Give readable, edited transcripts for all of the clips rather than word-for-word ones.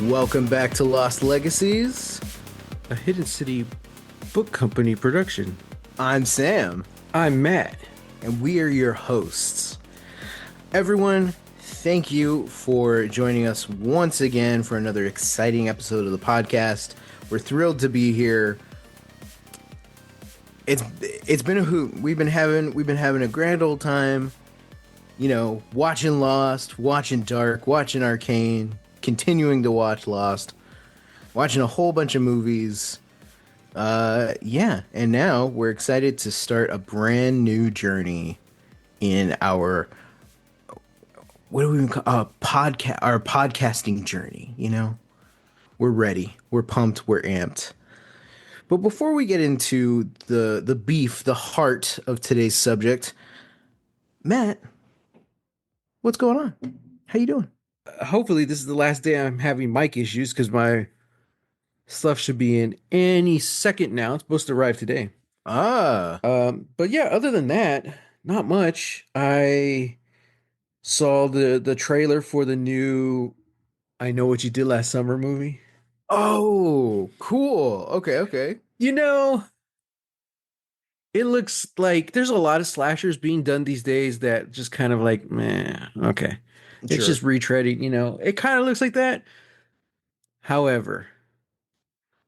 Welcome back to Lost Legacies. A Hidden City Book Company production. I'm Sam, I'm Matt. and we are your hosts. Everyone, thank you for joining us once again for another exciting episode of the podcast. We're thrilled to be here. It's been a hoot. We've been having a grand old time. You know, watching Lost, watching Dark, watching Arcane, continuing to watch Lost, watching a whole bunch of movies. Yeah, and now we're excited to start a brand new journey in our what do we even call podcast our podcasting journey, you know? We're ready. We're pumped, we're amped. But before we get into the beef, the heart of today's subject, Matt, what's going on? How you doing? Hopefully, this is the last day I'm having mic issues because my stuff should be in any second now. It's supposed to arrive today. Ah, But yeah, other than that, not much. I saw the trailer for the new I Know What You Did Last Summer movie. oh, cool. Okay, okay. You know, it looks like there's a lot of slashers being done these days that just kind of like, meh, okay. It's Sure. just retreading, it kind of looks like that. However,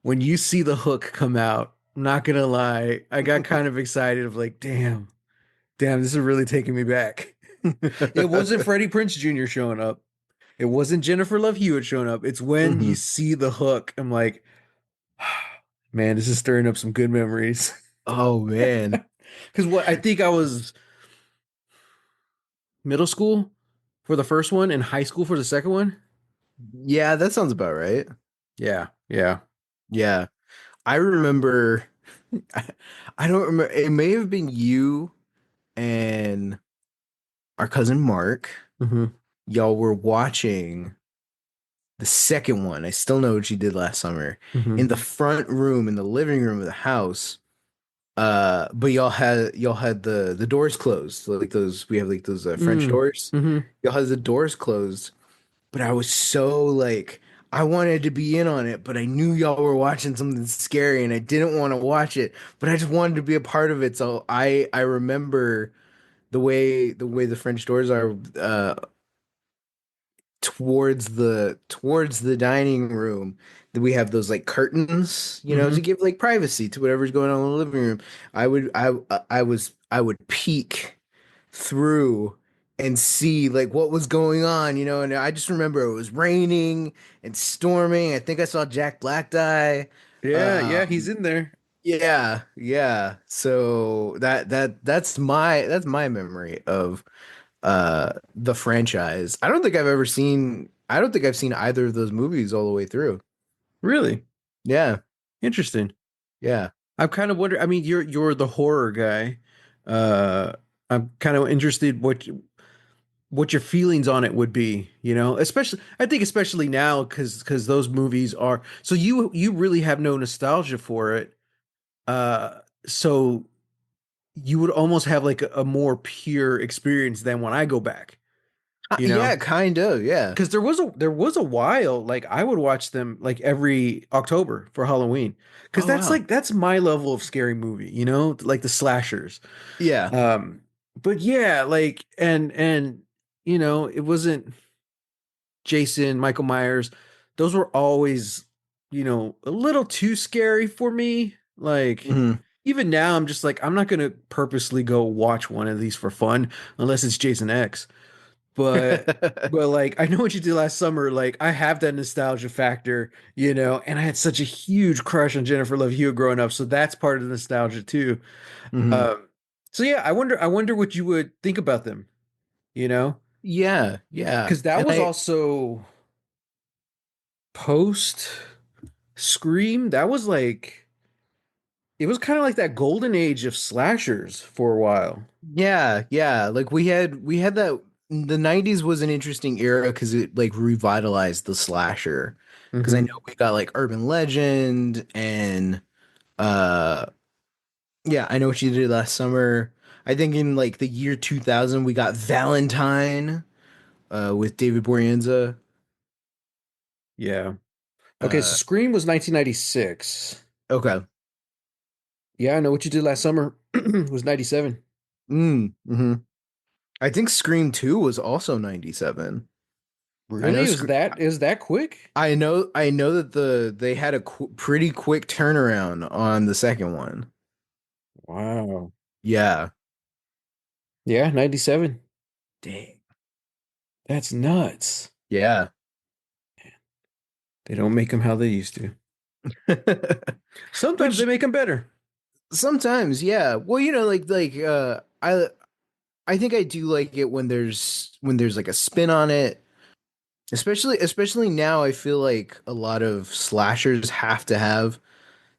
when you see the hook come out, I'm not gonna lie, I got kind of excited of like, damn, this is really taking me back. It wasn't Freddie Prinze Jr. showing up. It wasn't Jennifer Love Hewitt showing up. It's when Hmm. you see the hook, I'm like, man, this is stirring up some good memories. Oh man. Because what I think I was middle school for the first one and high school for the second one. Yeah, that sounds about right. Yeah, yeah. Yeah. I remember I, I don't remember, it may have been you and our cousin Mark. Hmm. Y'all were watching the second one. I still know what you did last summer Hmm. in the front room in the living room of the house. But y'all had the doors closed. So, like those we have like those French Mm. doors. Hmm. Y'all had the doors closed. But I was so like I wanted to be in on it, but I knew y'all were watching something scary and I didn't want to watch it, but I just wanted to be a part of it. So I remember the way the French doors are towards the dining room, that we have those like curtains, to Hmm. give like privacy to whatever's going on in the living room. I would peek through and see like what was going on, and I just remember it was raining and storming. I think I saw Jack Black die. Yeah, yeah, he's Um, in there. yeah, yeah. So that's my memory of the franchise. I don't think I've seen either of those movies all the way through. Really Yeah, interesting. yeah. I'm kind of wondering. I mean, you're the horror guy. Uh, I'm kind of interested what your feelings on it would be. Especially I think especially now because those movies are so you really have no nostalgia for it. So you would almost have like a more pure experience than when I go back. You know, Yeah, kind of, yeah. because there was a while like I would watch them like every October for Halloween because Oh wow. that's my level of scary movie, like the slashers. Yeah. Um, but yeah, like and it wasn't Jason, Michael Myers. Those were always, a little too scary for me. Like Hmm. even now, I'm just like I'm not gonna purposely go watch one of these for fun unless it's Jason X. But like I Know What You Did Last Summer, like I have that nostalgia factor, and I had such a huge crush on Jennifer Love Hewitt growing up, so that's part of the nostalgia too. Hmm. Um, so yeah, I wonder what you would think about them, you know, Yeah, yeah. because that And was I also post Scream. That was like it was kind of like that golden age of slashers for a while. Yeah, yeah. Like we had that. The 90s was an interesting era because it like revitalized the slasher. Because I Hmm. know we got like Urban Legend and uh yeah, I Know What You Did Last Summer. I think in like the year 2000 we got Valentine with David Boreanaz. Yeah. Okay, so Uh, Scream was 1996. okay. Yeah, I know what you did last summer was 97. Mm-hmm. I think Scream 2 was also 97. I know Really? Is that quick? I know that they had a pretty quick turnaround on the second one. Wow. Yeah. Yeah, 97. Dang. That's nuts. Yeah. They don't make them how they used to. Sometimes they Which make them better. sometimes, yeah. Well, you know, I think I do like it when there's like a spin on it. Especially now I feel like a lot of slashers have to have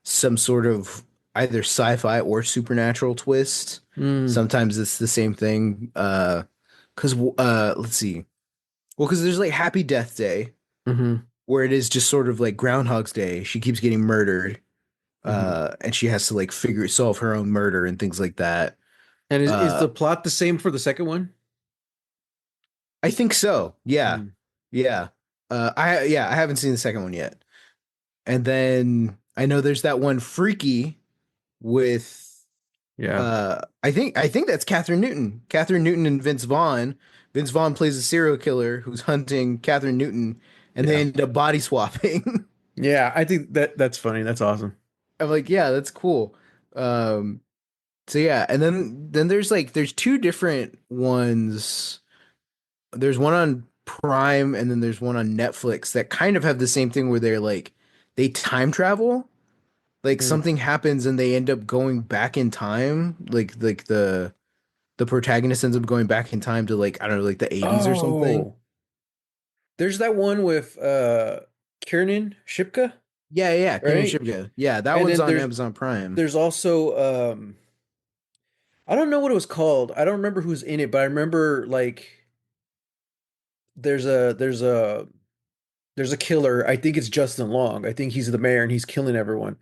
some sort of either sci-fi or supernatural twist. Mm, Sometimes it's the same thing. Cause let's see. Well, because there's like Happy Death Day, hmm where it is just sort of like Groundhog's Day. She keeps getting murdered, hmm and she has to like figure solve her own murder and things like that. And is Uh, the plot the same for the second one? I think so. Yeah, Mm, yeah. I haven't seen the second one yet. And then I know there's that one Freaky with yeah, I think that's Catherine Newton. Catherine Newton and Vince Vaughn. Vince Vaughn plays a serial killer who's hunting Catherine Newton, and they yeah, end up body swapping. yeah. I think that's funny. That's awesome. I'm like, yeah, that's cool. Um, so yeah, and then there's two different ones. There's one on Prime, and then there's one on Netflix that kind of have the same thing where they're like they time travel. Like Mm. something happens and they end up going back in time. Like the protagonist ends up going back in time to like I don't know, like the 80s or something. Oh, there's that one with Kiernan Shipka, Yeah, Kieran right? Shipka. Yeah, that And one's then on Amazon Prime. there's also I don't know what it was called. I don't remember who's in it, but I remember like there's a there's a killer. I think it's Justin Long. I think he's the mayor and he's killing everyone.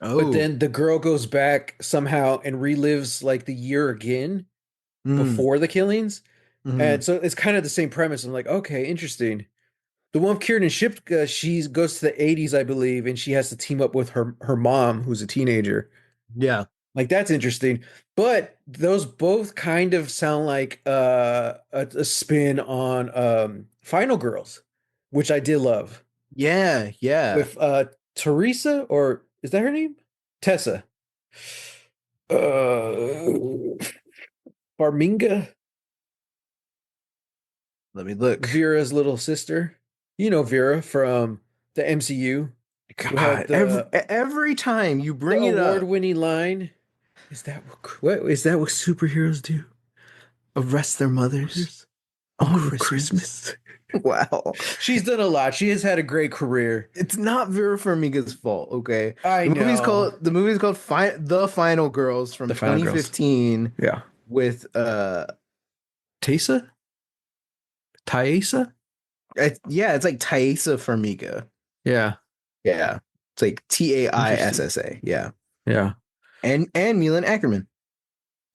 But Oh. then the girl goes back somehow and relives like the year again Mm, before the killings. hmm. And so it's kind of the same premise. I'm like, okay, interesting. The one with Kieran Shipka, she goes to the 80s, I believe, and she has to team up with her mom, who's a teenager. Yeah. Like that's interesting. But those both kind of sound like a spin on Final Girls, which I did love. Yeah. With Teresa, or is that her name? Tessa. Uh Farminga, Let me look. Vera's little sister. You know Vera from the MCU, who had God, every time you the bring it up, award-winning line. Is that what superheroes do? arrest their mothers Mothers on on Christmas. Christmas. Wow. She's done a lot. She has had a great career. It's not Vera Farmiga's fault, okay? I know. The movie's called The Final Girls from The Final Girls. 2015 Yeah. with Taysa? Thaisa? yeah, it's like Thaisa Farmiga. Yeah. Yeah. It's like Interesting. Taissa. Yeah. Yeah. And Milan Ackerman.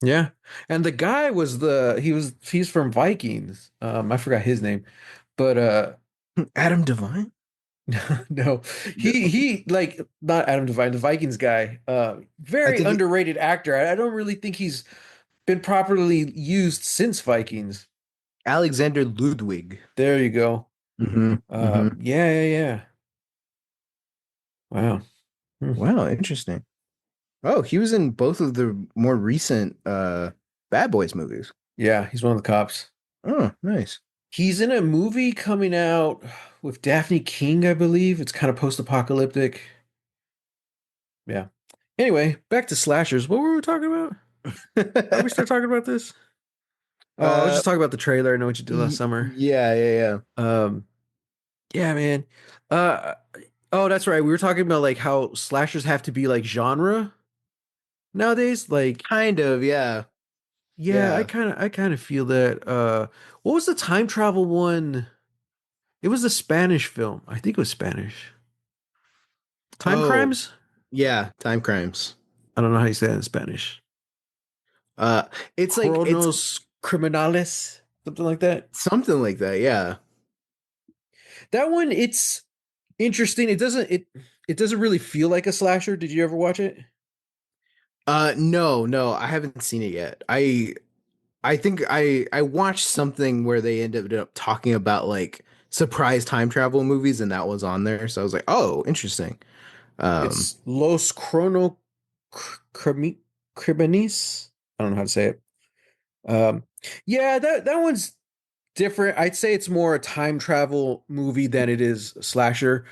Yeah. And the guy was he's from Vikings. I forgot his name. But Adam Devine? no. No. He like not Adam Devine, the Vikings guy. I Very think underrated actor. I don't really think he's been properly used since Vikings. Alexander Ludwig. There you go. Hmm. Yeah. Wow. Hmm. Wow, interesting. Oh, he was in both of the more recent Bad Boys movies. Yeah, he's one of the cops. Oh, nice. He's in a movie coming out with Daphne King, I believe. It's kind of post-apocalyptic. Yeah. Anyway, back to slashers. What were we talking about? How did we start talking about this? Oh, I was uh just talking about the trailer. I know what you did last summer. yeah. Um, yeah, man. Uh, oh, that's right. We were talking about like how slashers have to be like genre nowadays. Like, Kind of, yeah. yeah, Yeah. I kind of feel that. What was the time travel one? It was a Spanish film. I think it was Spanish. Time Oh, Crimes? yeah, Time Crimes. I don't know how you say that in Spanish. Uh it's like it's Chronos Criminales, something like that. something like that, yeah. That one, it's Interesting. It doesn't really feel like a slasher. Did you ever watch it? No, no, I haven't seen it yet. I think I watched something where they ended up talking about like surprise time travel movies, and that was on there. So I was like, oh, interesting. Um, It's Los Chrono Crimenis. I don't know how to say it. Um, yeah, that one's different. I'd say it's more a time travel movie than it is a slasher.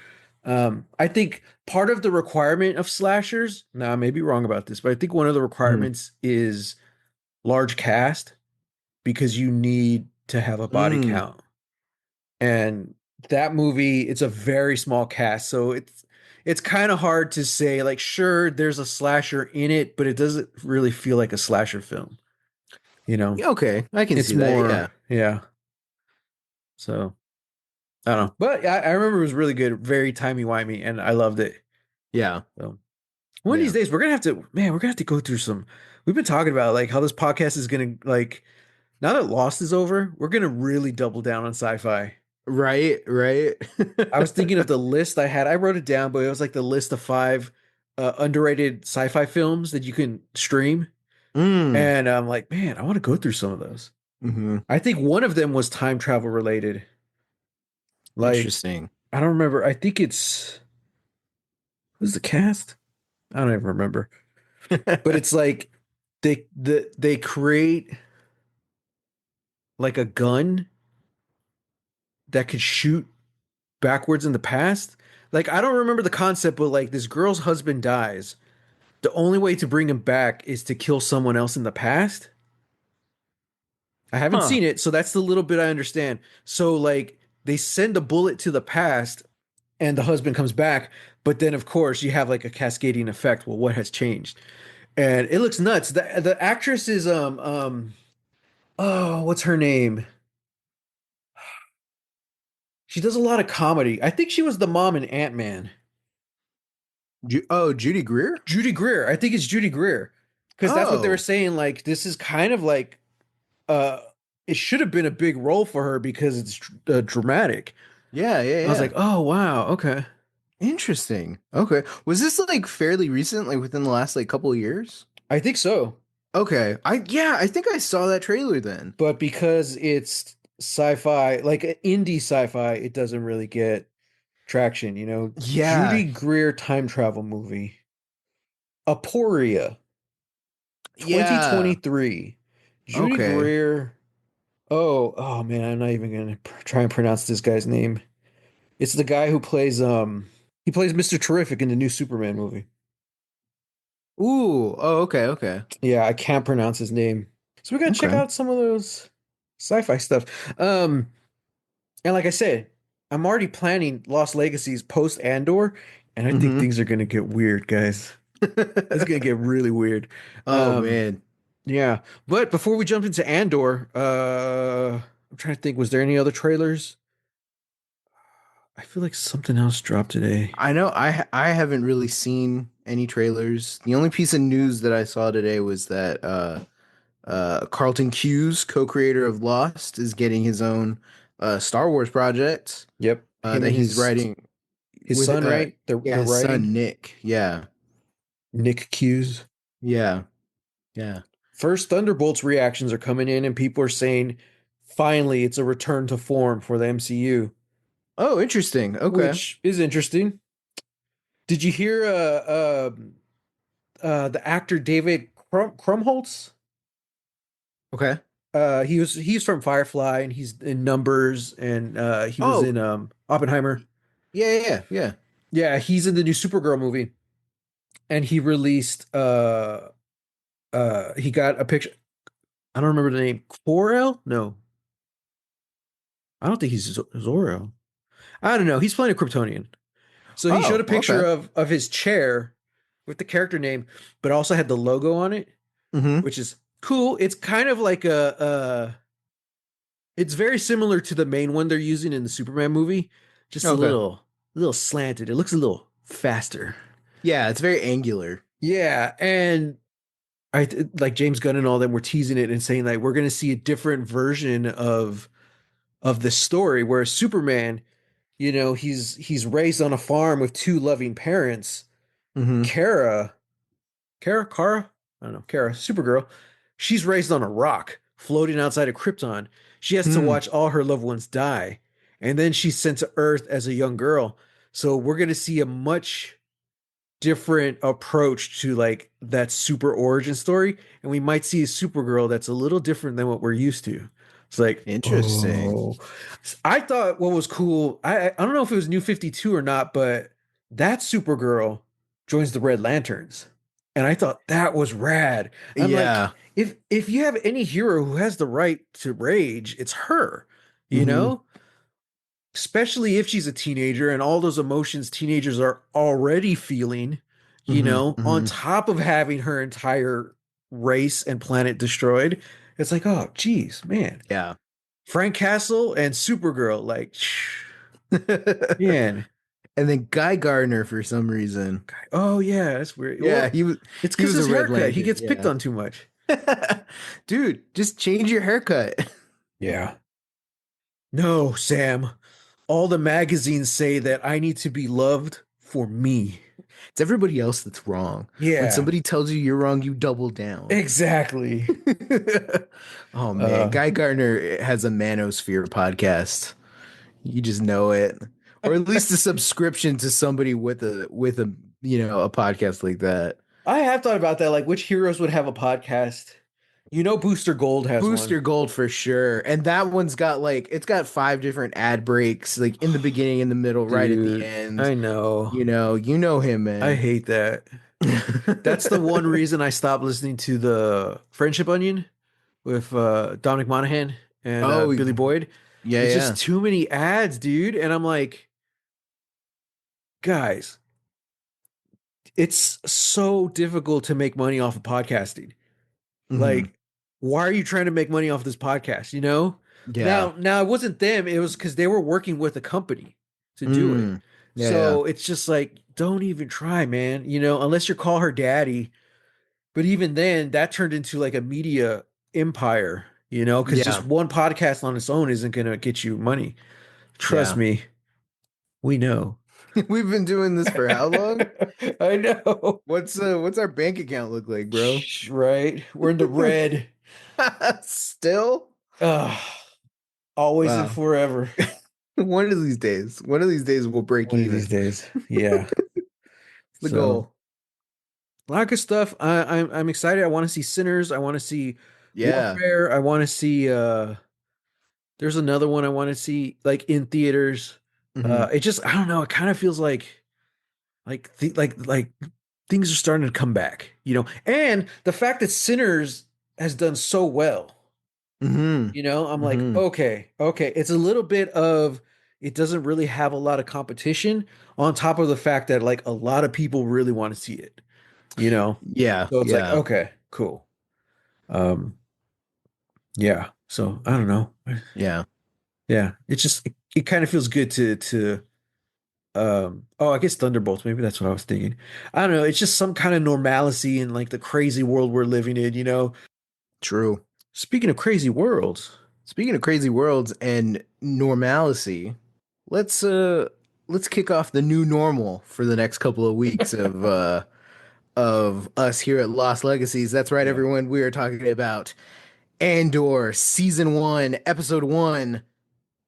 I think part of the requirement of slashers, now I may be wrong about this, but I think one of the mhm. requirements is large cast because you need to have a body Mm, count. And that movie, it's a very small cast, so it's kind of hard to say like sure there's a slasher in it, but it doesn't really feel like a slasher film, you know. yeah, okay, I can It's see that. more, Yeah, yeah. So I don't know, but I remember it was really good, very timey-wimey, and I loved it. yeah, So one of these yeah. days we're gonna have to, man, we're gonna have to go through some. We've been talking about like how this podcast is gonna like now that Lost is over, we're gonna really double down on sci-fi. Right, right. I was thinking of the list I had. I wrote it down, but it was like the list of five underrated sci-fi films that you can stream. Mm, And I'm like, man, I want to go through some of those. hmm. I think one of them was time travel related. Like, Interesting. I don't remember. I think it's who's the cast? I don't even remember. But it's like they create like a gun that could shoot backwards in the past. Like I don't remember the concept, but like this girl's husband dies. The only way to bring him back is to kill someone else in the past. I haven't Huh. seen it, so that's the little bit I understand. So like they send a bullet to the past and the husband comes back, but then of course you have like a cascading effect. Well, what has changed? And it looks nuts. The actress is oh, what's her name? She does a lot of comedy. I think she was the mom in Ant-Man. Oh, Judy Greer? Judy Greer. I think it's Judy Greer. Because that's what they were Oh, saying. Like, this is kind of like uh it should have been a big role for her because it's dramatic. yeah, yeah, I was yeah. like, oh wow, okay. Interesting. Okay. Was this like fairly recent, like within the last like couple of years? I think so. Okay. I think I saw that trailer then. But because it's sci-fi, like indie sci-fi, it doesn't really get traction, you know. Judy Yeah. Greer time travel movie. Aporia, Yeah. 2023. Judy Okay. Greer. Oh man, I'm not even gonna try and pronounce this guy's name. It's the guy who plays he plays Mr. Terrific in the new Superman movie. Ooh. Oh, okay, okay. Yeah, I can't pronounce his name. So we gotta check Okay. out some of those sci-fi stuff. And like I said, I'm already planning Lost Legacies post Andor, and I think Mm-hmm. things are gonna get weird, guys. It's gonna get really weird. Oh Um, man. yeah. But before we jump into Andor, I'm trying to think, was there any other trailers? I feel like something else dropped today. I know I haven't really seen any trailers. The only piece of news that I saw today was that Carlton Cuse, co-creator of Lost, is getting his own Star Wars project Yep, him that and he's writing his with son, right? yeah, They're his writing son Nick. Yeah. Nick Hughes. Yeah. Yeah. First Thunderbolts reactions are coming in, and people are saying, finally, it's a return to form for the MCU, Oh, interesting. Okay. which is interesting. Did you hear the actor David Krumholtz? Okay. He's from Firefly and he's in Numbers and he was Oh, in Oppenheimer. yeah, yeah, yeah. Yeah, he's in the new Supergirl movie and he released he got a picture. I don't remember the name. Quorel? No, I don't think he's Zor-El. I don't know. He's playing a Kryptonian. So he showed Oh, a picture okay. of his chair with the character name, but also had the logo on it, Mm-hmm. which is cool. It's kind of like it's very similar to the main one they're using in the Superman movie, just Okay. a little slanted. It looks a little faster. Yeah, it's very angular. Yeah, and like James Gunn and all them were teasing it and saying like we're going to see a different version of this story where Superman he's raised on a farm with two loving parents. Mm-hmm. Kara, Kara, I don't know, Kara, Supergirl, she's raised on a rock floating outside of Krypton. She has to Hmm. watch all her loved ones die. And then she's sent to Earth as a young girl. So we're going to see a much different approach to like that super origin story. And we might see a Supergirl that's a little different than what we're used to. It's like, Interesting. oh, I thought what was cool. I don't know if it was New 52 or not, but that Supergirl joins the Red Lanterns. And I thought that was rad. I'm like, Yeah. if you have any hero who has the right to rage, it's her, you Mm-hmm. know? Especially if she's a teenager and all those emotions teenagers are already feeling, Mm-hmm. on Mm-hmm. top of having her entire race and planet destroyed. It's like, oh, geez, man. Yeah. Frank Castle and Supergirl, like, man. And then Guy Gardner for some reason. Oh, yeah, that's weird. Yeah, Well, it's he because was a his Red haircut. He Lantern. gets picked Yeah. on too much. Dude, just change your haircut. Yeah. No, Sam. All the magazines say that I need to be loved for me. It's everybody else that's wrong. When Yeah, somebody tells you you're wrong, you double down. exactly. Oh man, Uh, Guy Gardner has a Manosphere podcast. You just know it, or at least a subscription to somebody with a a podcast like that. I have thought about that, like which heroes would have a podcast. Booster Gold has one. Booster Gold for sure, and that one's got like it's got five different ad breaks, like in the beginning, in the middle, right at the Dude, end. I know. You know him, I man. hate that. That's the one reason I stopped listening to the Friendship Onion with Dominic Monaghan and Oh, Billy Boyd. yeah, It's yeah. just too many ads, dude. And I'm like, guys, it's so difficult to make money off of podcasting. Hmm. Like, why are you trying to make money off this podcast? Yeah. Now it wasn't them. It was because they were working with a company to do it. Mm. Yeah, yeah. So it's just like, don't even try, man. Unless you call her daddy. But even then, that turned into like a media empire. Because just Yeah. one podcast on its own isn't gonna get you money. Trust Yeah. me, we know. We've been doing this for how long? I know. What's our bank account look like, bro? Right? We're in the red. Still? Ugh, always and Wow. forever. One of these days we'll break One of these even. days. Yeah. It's the So goal. a lot of good stuff. I'm excited. I want to see Sinners. I want to see Yeah. Warfare. I want to see there's another one I want to see like in theaters. Hmm. It just I don't know, it kind of feels like things are starting to come back. And the fact that Sinners has done so well, Hmm. I'm like, Hmm. okay. It's a little bit of it doesn't really have a lot of competition on top of the fact that like a lot of people really want to see it, you know? Yeah. So it's like, Yeah. okay, cool. Um, yeah. So I don't know. Yeah. Yeah. It kind of feels good to oh, I guess Thunderbolts, maybe that's what I was thinking. I don't know, it's just some kind of normalcy in like the crazy world we're living in. True. Speaking of crazy worlds, Speaking of crazy worlds and normalcy, let's uh let's kick off the new normal for the next couple of weeks of us here at Lost Legacies. That's right, yeah. everyone. We are talking about Andor season 1, episode 1,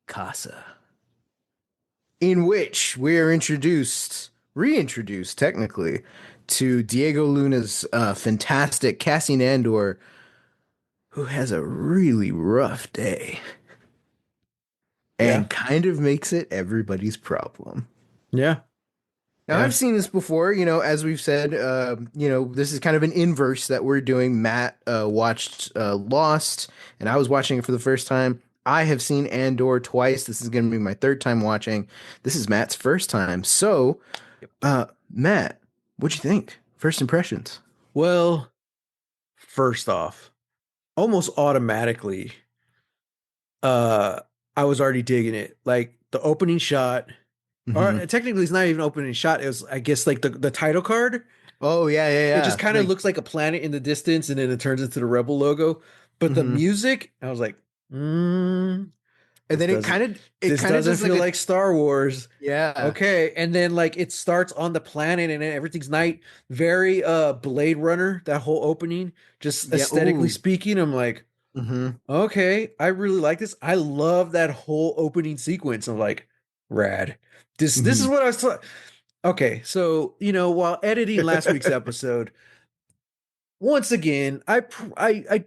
Casa, in which we are reintroduced technically to Diego Luna's fantastic Cassian Andor, who has a really rough day Yeah. and kind of makes it everybody's problem. Yeah. Now, Yeah. I've seen this before, as we've said, this is kind of an inverse that we're doing. Matt watched Lost, and I was watching it for the first time. I have seen Andor twice. This is going to be my third time watching. This is Matt's first time. So, Yep. Matt, what'd you think? First impressions? Well, first off, almost automatically, uh, I was already digging it. Like the opening shot, or Hmm. technically it's not even opening shot. It was, I guess, like the title card. Oh, yeah, yeah, It just yeah. kind of Like, looks like a planet in the distance, and then it turns into the Rebel logo. But the mhm. music, I was like, mm, And this then doesn't it this kind of doesn't does like feel a like Star Wars. yeah. Okay, and then like it starts on the planet and then everything's night. Very Blade Runner, that whole opening, just Yeah. aesthetically Ooh. speaking, I'm like, Mm-hmm. okay, I really like this. I love that whole opening sequence. I'm like, rad. This is Mm-hmm. what I was okay, so while editing last week's episode, once again, I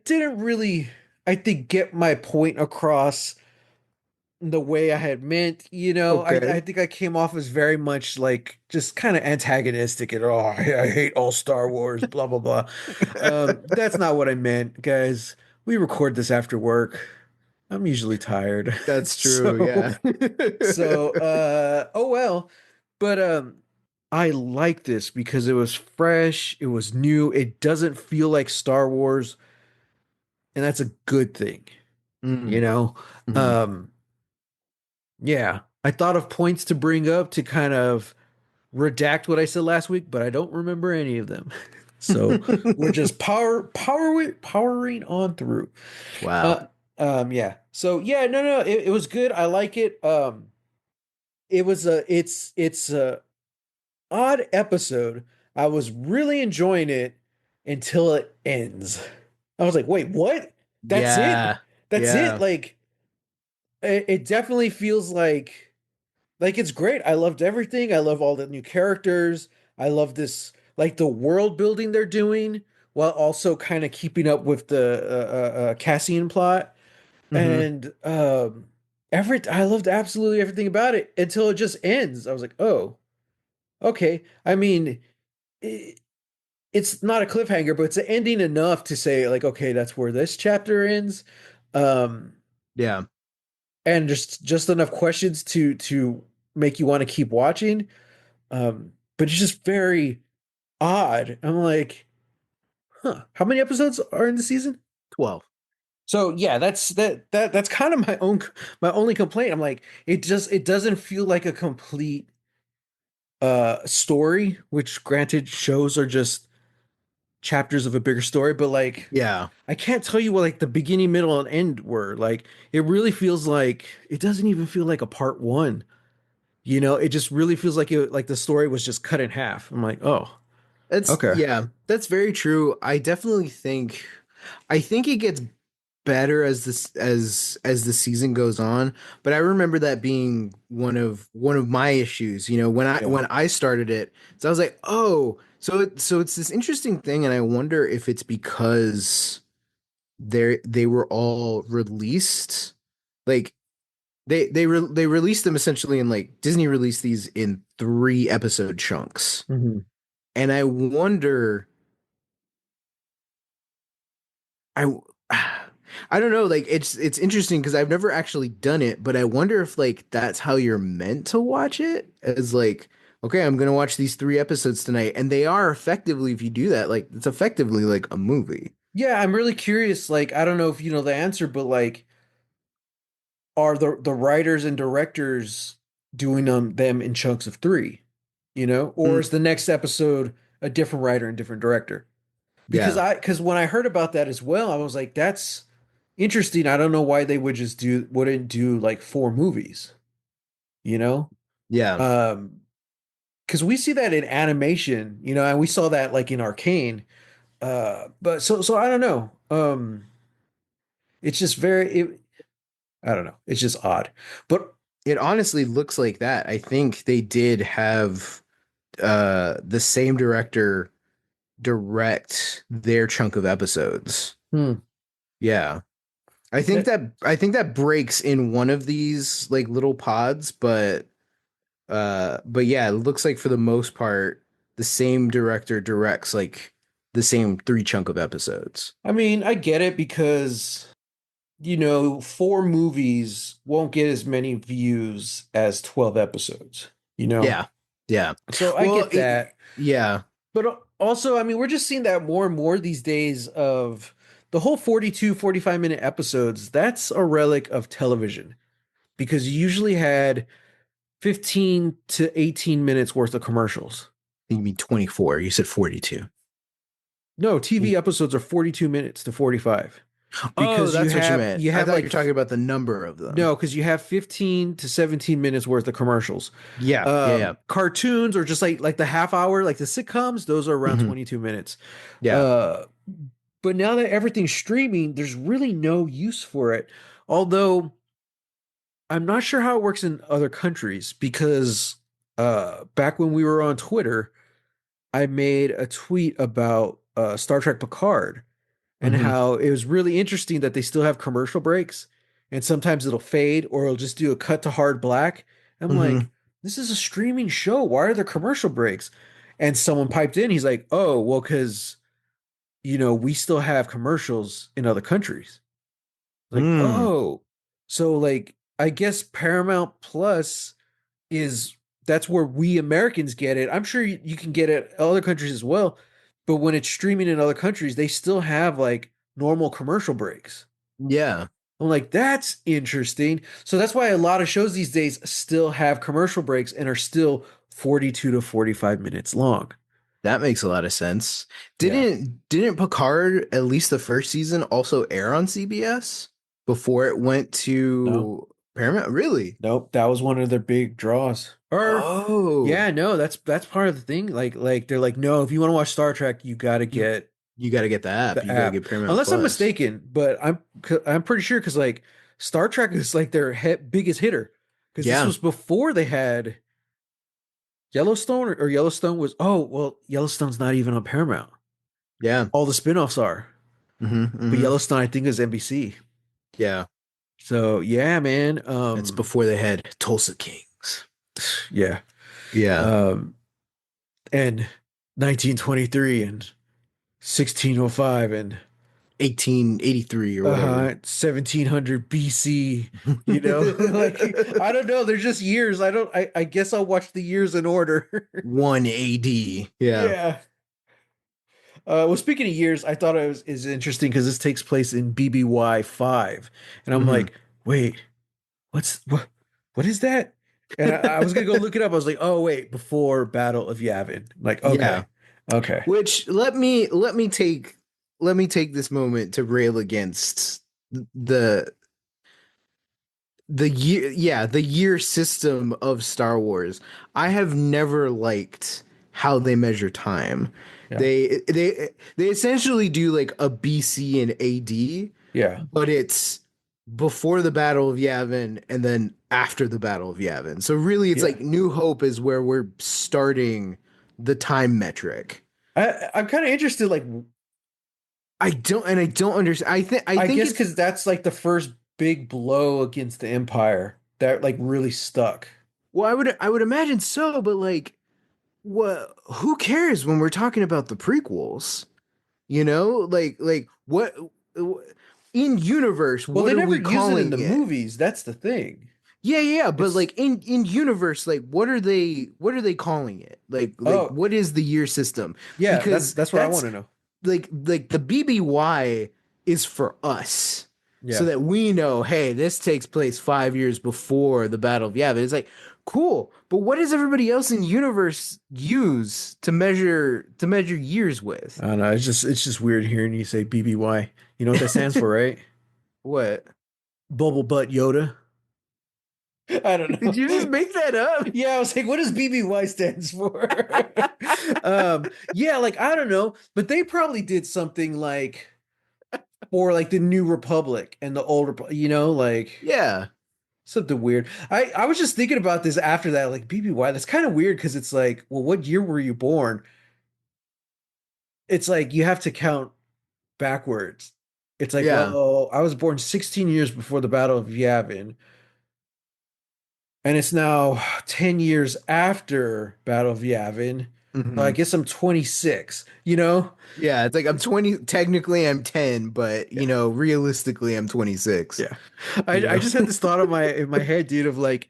didn't really, I think, get my point across the way I had meant. I Okay. think I came off as very much like just kind of antagonistic and I hate all Star Wars, blah blah blah. That's not what I meant, guys. We record this after work. I'm usually tired. That's true. So Yeah. oh well. But I like this because it was fresh, it was new, it doesn't feel like Star Wars, and that's a good thing, you Mm-hmm. know? Um yeah. I thought of points to bring up to kind of redact what I said last week, but I don't remember any of them. So we're just powering on through. Wow. Uh yeah. So yeah, no, it was good. I like it. It was a odd episode. I was really enjoying it until it ends. I was like, wait, what? That's it? Yeah. That's it? Yeah. Like it definitely feels like it's great. I loved everything. I love all the new characters. I love this like the world building they're doing while also kind of keeping up with the Cassian plot. Mm-hmm. And I loved absolutely everything about it until it just ends. I was like, "Oh, okay." I mean, it, it's not a cliffhanger, but it's an ending enough to say like, "Okay, that's where this chapter ends." Um Yeah. and just enough questions to make you want to keep watching. But it's just very odd. I'm like, "Huh, how many episodes are in the season?" 12. So yeah, that's kind of my only complaint. I'm like, it doesn't feel like a complete story, which granted shows are just chapters of a bigger story, but like Yeah. I can't tell you what like the beginning, middle, and end were. Like it really feels like it doesn't even feel like a part one. It just really feels like the story was just cut in half. I'm like, oh, okay. That's very true. I think it gets better as as the season goes on, but I remember that being one of my issues, Yeah. when I started it. So I was like, "Oh, so it's this interesting thing," and I wonder if it's because they were all released like they released them essentially in like Disney released these in 3 episode chunks. Mhm. And I wonder I I don't know, like it's interesting because I've never actually done it, but I wonder if like that's how you're meant to watch it as like, okay, I'm gonna watch these 3 episodes tonight, and they are effectively, if you do that, like it's effectively like a movie. Yeah, I'm really curious. Like, I don't know if you know the answer, but like, are the writers and directors doing them in chunks of three, or Mm, is the next episode a different writer and different director? Because yeah, because when I heard about that as well, I was like, that's interesting. I don't know why they wouldn't do like 4 movies, you know? yeah. Um, because we see that in animation, and we saw that like in Arcane. But so I don't know. It's just I don't know. It's just odd. But It honestly looks like that. I think they did have the same director direct their chunk of episodes. hmm, Yeah. that, I think that breaks in one of these like little pods, but yeah, it looks like for the most part the same director directs like the same 3 chunk of episodes. I mean, I get it because 4 movies won't get as many views as 12 episodes, you know? Yeah. Yeah. So I Well, get that. yeah. But also, I mean, we're just seeing that more and more these days of the whole 42, 45-minute episodes. That's a relic of television because you usually had 15 to 18 minutes worth of commercials. You mean 24. You said 42. No, TV episodes are 42 minutes to 45. Oh, because that's what you meant. you I have thought you like were talking about the number of them. no, because you have 15 to 17 minutes worth of commercials. Yeah, yeah, yeah. Cartoons or just like the half hour, like the sitcoms, those are around Hmm. 22 minutes. Yeah. Uh, but now that everything's streaming, there's really no use for it. Although I'm not sure how it works in other countries because back when we were on Twitter, I made a tweet about Star Trek Picard and Hmm. how it was really interesting that they still have commercial breaks and sometimes it'll fade or it'll just do a cut to hard black. I'm like, Hmm. this is a streaming show. Why are there commercial breaks? And someone piped in, he's like, oh, well, because, we still have commercials in other countries. Like, Mm. oh, so like, I guess Paramount Plus is that's where we Americans get it. I'm sure you can get it in other countries as well, but when it's streaming in other countries, they still have like normal commercial breaks. Yeah, I'm like, that's interesting. So that's why a lot of shows these days still have commercial breaks and are still 42 to 45 minutes long. that makes a lot of sense. Yeah. Didn't Picard, at least the first season, also air on CBS before it went No. to Paramount? Really? Nope, that was one of their big draws. Or Oh, yeah, no, that's part of the thing. Like they're like, no, if you want to watch Star Trek, you got to you get you got to get the app. the You got to app. get Paramount Unless I'm Plus. mistaken, but I'm pretty sure because like Star Trek is like their biggest hitter because this Yeah, was before they had Yellowstone or Yellowstone was Yellowstone's not even on Paramount. yeah. All the spin-offs are. Hmm. But Hmm. Yellowstone I think is NBC. Yeah, So yeah, man. that's before they had Tulsa Kings. Yeah. Yeah, Um and 1923 and 1605 and 1883 or whatever. 1700 BC, like I don't know, they're just years. I guess I'll watch the years in order. 1 AD. Yeah. Yeah. Well, speaking of years, I thought it was is interesting because this takes place in BBY 5. And I'm Hmm. like, wait, what is that? And I was gonna go look it up. I was like, oh wait, before Battle of Yavin. Like, Yeah. okay. Okay. Which let me take this moment to rail against the the year system of Star Wars. I have never liked how they measure time. Yeah. They essentially do like a BC and AD, Yeah. but it's before the Battle of Yavin and then after the Battle of Yavin. So really it's Yeah. like New Hope is where we're starting the time metric. I'm kind of interested, like I don't understand. I I think guess it's because that's like the first big blow against the Empire that like really stuck. well, I would imagine so, but like what who cares when we're talking about the prequels? You know? Like what in universe, Well, what they are never we use it in calling the it? movies. That's the thing. Yeah, yeah, but It's like in universe, like what are they calling it? Like oh what is the year system? yeah, Because that's what I want that's to know. like the BBY is for us. So Yeah. that we know, hey, this takes place 5 years before the Battle of Yavin. It's like, cool, but what does everybody else in universe use to measure years with? I don't know. It's just weird hearing you say BBY. You know what that stands for, right? What? Bubble butt Yoda. I don't Did know. you just make that up? Yeah, I was like, what does BBY stands for? Yeah, like I don't know, but they probably did something like for like the New Republic and the Old Republic, like Yeah. something weird. I was just thinking about this after that, like BBY. That's kind of weird because it's like, well, what year were you born? It's like you have to count backwards. It's like, Yeah. well, I was born 16 years before the Battle of Yavin, and it's now 10 years after Battle of Yavin. So I Hmm. guess I'm 26, you know? Yeah, it's like I'm 20, technically I'm 10, but Yeah. realistically I'm 26, Yeah. you I know. just had this thought in my head, dude, of like,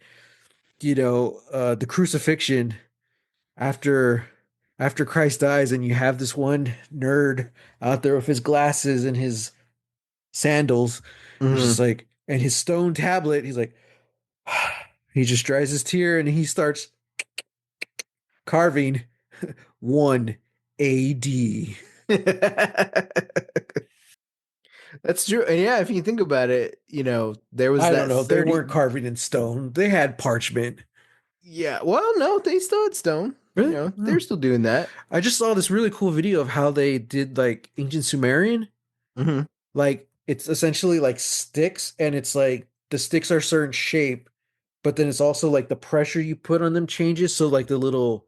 the crucifixion after Christ dies, and you have this one nerd out there with his glasses and his sandals. He's just Hmm. like, and his stone tablet, he's like, he just dries his tear and he starts carving 1 AD. That's true. And yeah, if you think about it, there was I don't that know. They 30. weren't carving in stone. They had parchment. Yeah. Well, no, they still had stone. Really? They're Oh. still doing that. I just saw this really cool video of how they did like ancient Sumerian. Hmm. Like it's essentially like sticks, and it's like the sticks are a certain shape, but then it's also like the pressure you put on them changes. So like the little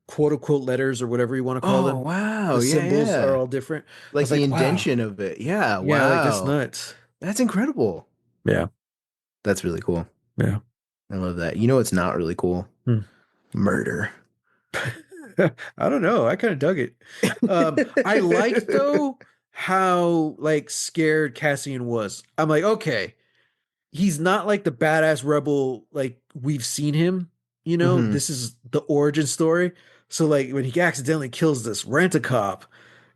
quote unquote letters or whatever you want to call Oh, them, wow. the Yeah, symbols are yeah. all different. I Like was the like, wow, indention of it. Yeah, yeah, like that's wow. nuts. That's incredible. Yeah, That's really cool. yeah. I love that. You know what's not really cool? Hmm. Murder. I don't know. I kind of dug it. I liked though how like scared Cassian was. I'm like, okay, he's not like the badass rebel like we've seen him. Hmm. This is the origin story. So like when he accidentally kills this rent-a-cop,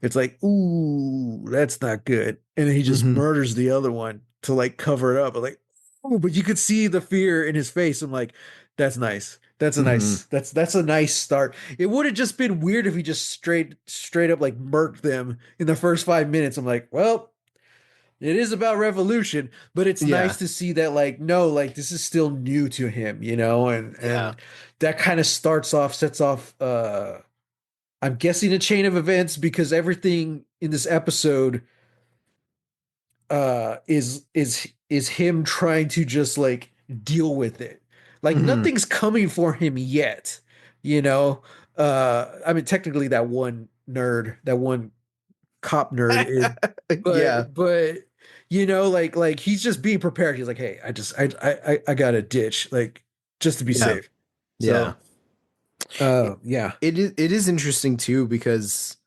it's like, ooh, that's not good. And then he just Hmm. murders the other one to like cover it up. I'm like, oh, but you could see the fear in his face. I'm like, that's nice. Hmm. That's a nice start. It would have just been weird if he just straight up like murked them in the first 5 minutes. I'm like, well, it is about revolution, but it's nice Yeah. to see that like no, like this is still new to him, and Yeah. that kind of sets off I'm guessing a chain of events because everything in this episode is him trying to just like deal with it. Like Hmm. nothing's coming for him yet, you know. I mean technically that one cop nerd is, Yeah. but like he's just being prepared. He's like, hey, I got a ditch, like just to be Yeah. safe. Yeah. So It, yeah, it is interesting too because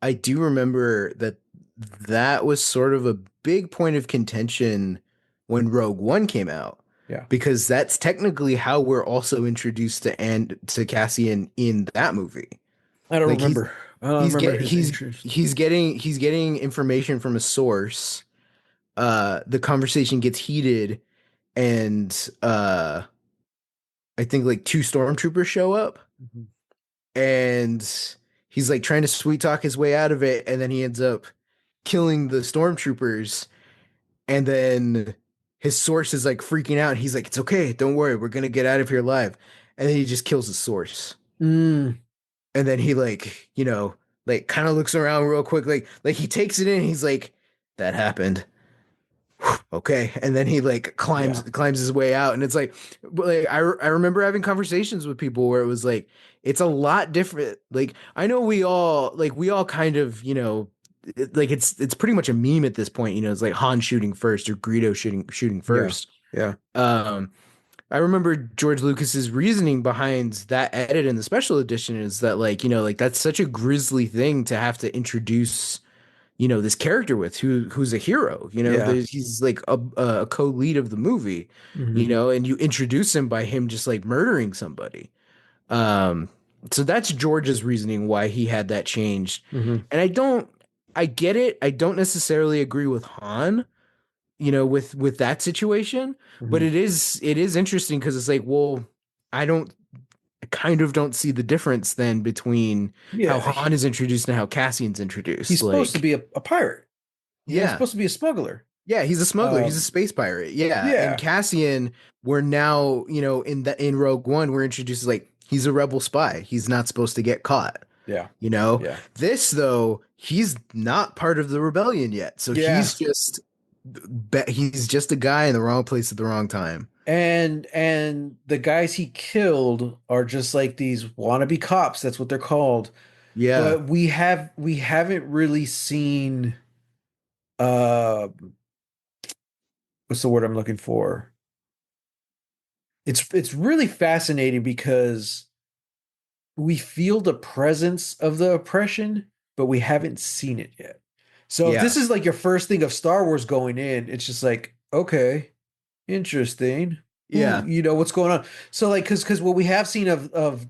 I do remember that was sort of a big point of contention when Rogue One came out, yeah. because that's technically how we're also introduced to Cassian in that movie. I don't Like remember. I don't he's remember get his interest. he's getting information from a source. The conversation gets heated, and I think like two stormtroopers show up, Mhm. and he's like trying to sweet talk his way out of it, and then he ends up killing the stormtroopers, and then his source is like freaking out. He's like, "It's okay, don't worry, we're gonna get out of here alive," and then he just kills the source, Mm, and then he like like kind of looks around real quick, like he takes it in. He's like, "That happened." Okay, and then he like climbs yeah, climbs his way out, and it's like I remember having conversations with people where it was like it's a lot different. Like I know we all kind of like it's pretty much a meme at this point. It's like Han shooting first or Greedo shooting yeah, first. yeah, um I remember George Lucas's reasoning behind that edit in the special edition is that like that's such a grisly thing to have to introduce this character with who's a hero. yeah. He's like a co-lead of the movie. Hmm. And you introduce him by him just like murdering somebody. um so that's George's reasoning why he had that changed. Hmm. And I get it. I don't necessarily agree with Han, with that situation, but Hmm. it is interesting because it's like, well, I kind of don't see the difference then between how Yeah, Han is introduced and how Cassian's he's introduced. supposed to Like, be a pirate. He's yeah. supposed to be a smuggler. Yeah, he's a smuggler. He's a Um, space pirate. Yeah, and yeah, Cassian, we're now, in Rogue One, we're introduced as like he's a rebel spy. He's not supposed to get caught. yeah, You know, yeah, this though, he's not part of the rebellion yet. So yeah. he's just a guy in the wrong place at the wrong time. And the guys he killed are just like these wannabe cops. That's what they're called. Yeah. But we haven't really seen uh what's the word I'm looking for? It's really fascinating because we feel the presence of the oppression, but we haven't seen it yet. So if this Yeah. is like your first thing of Star Wars going in, it's just like, okay, interesting. Who, Yeah. what's going on? So like because what we have seen of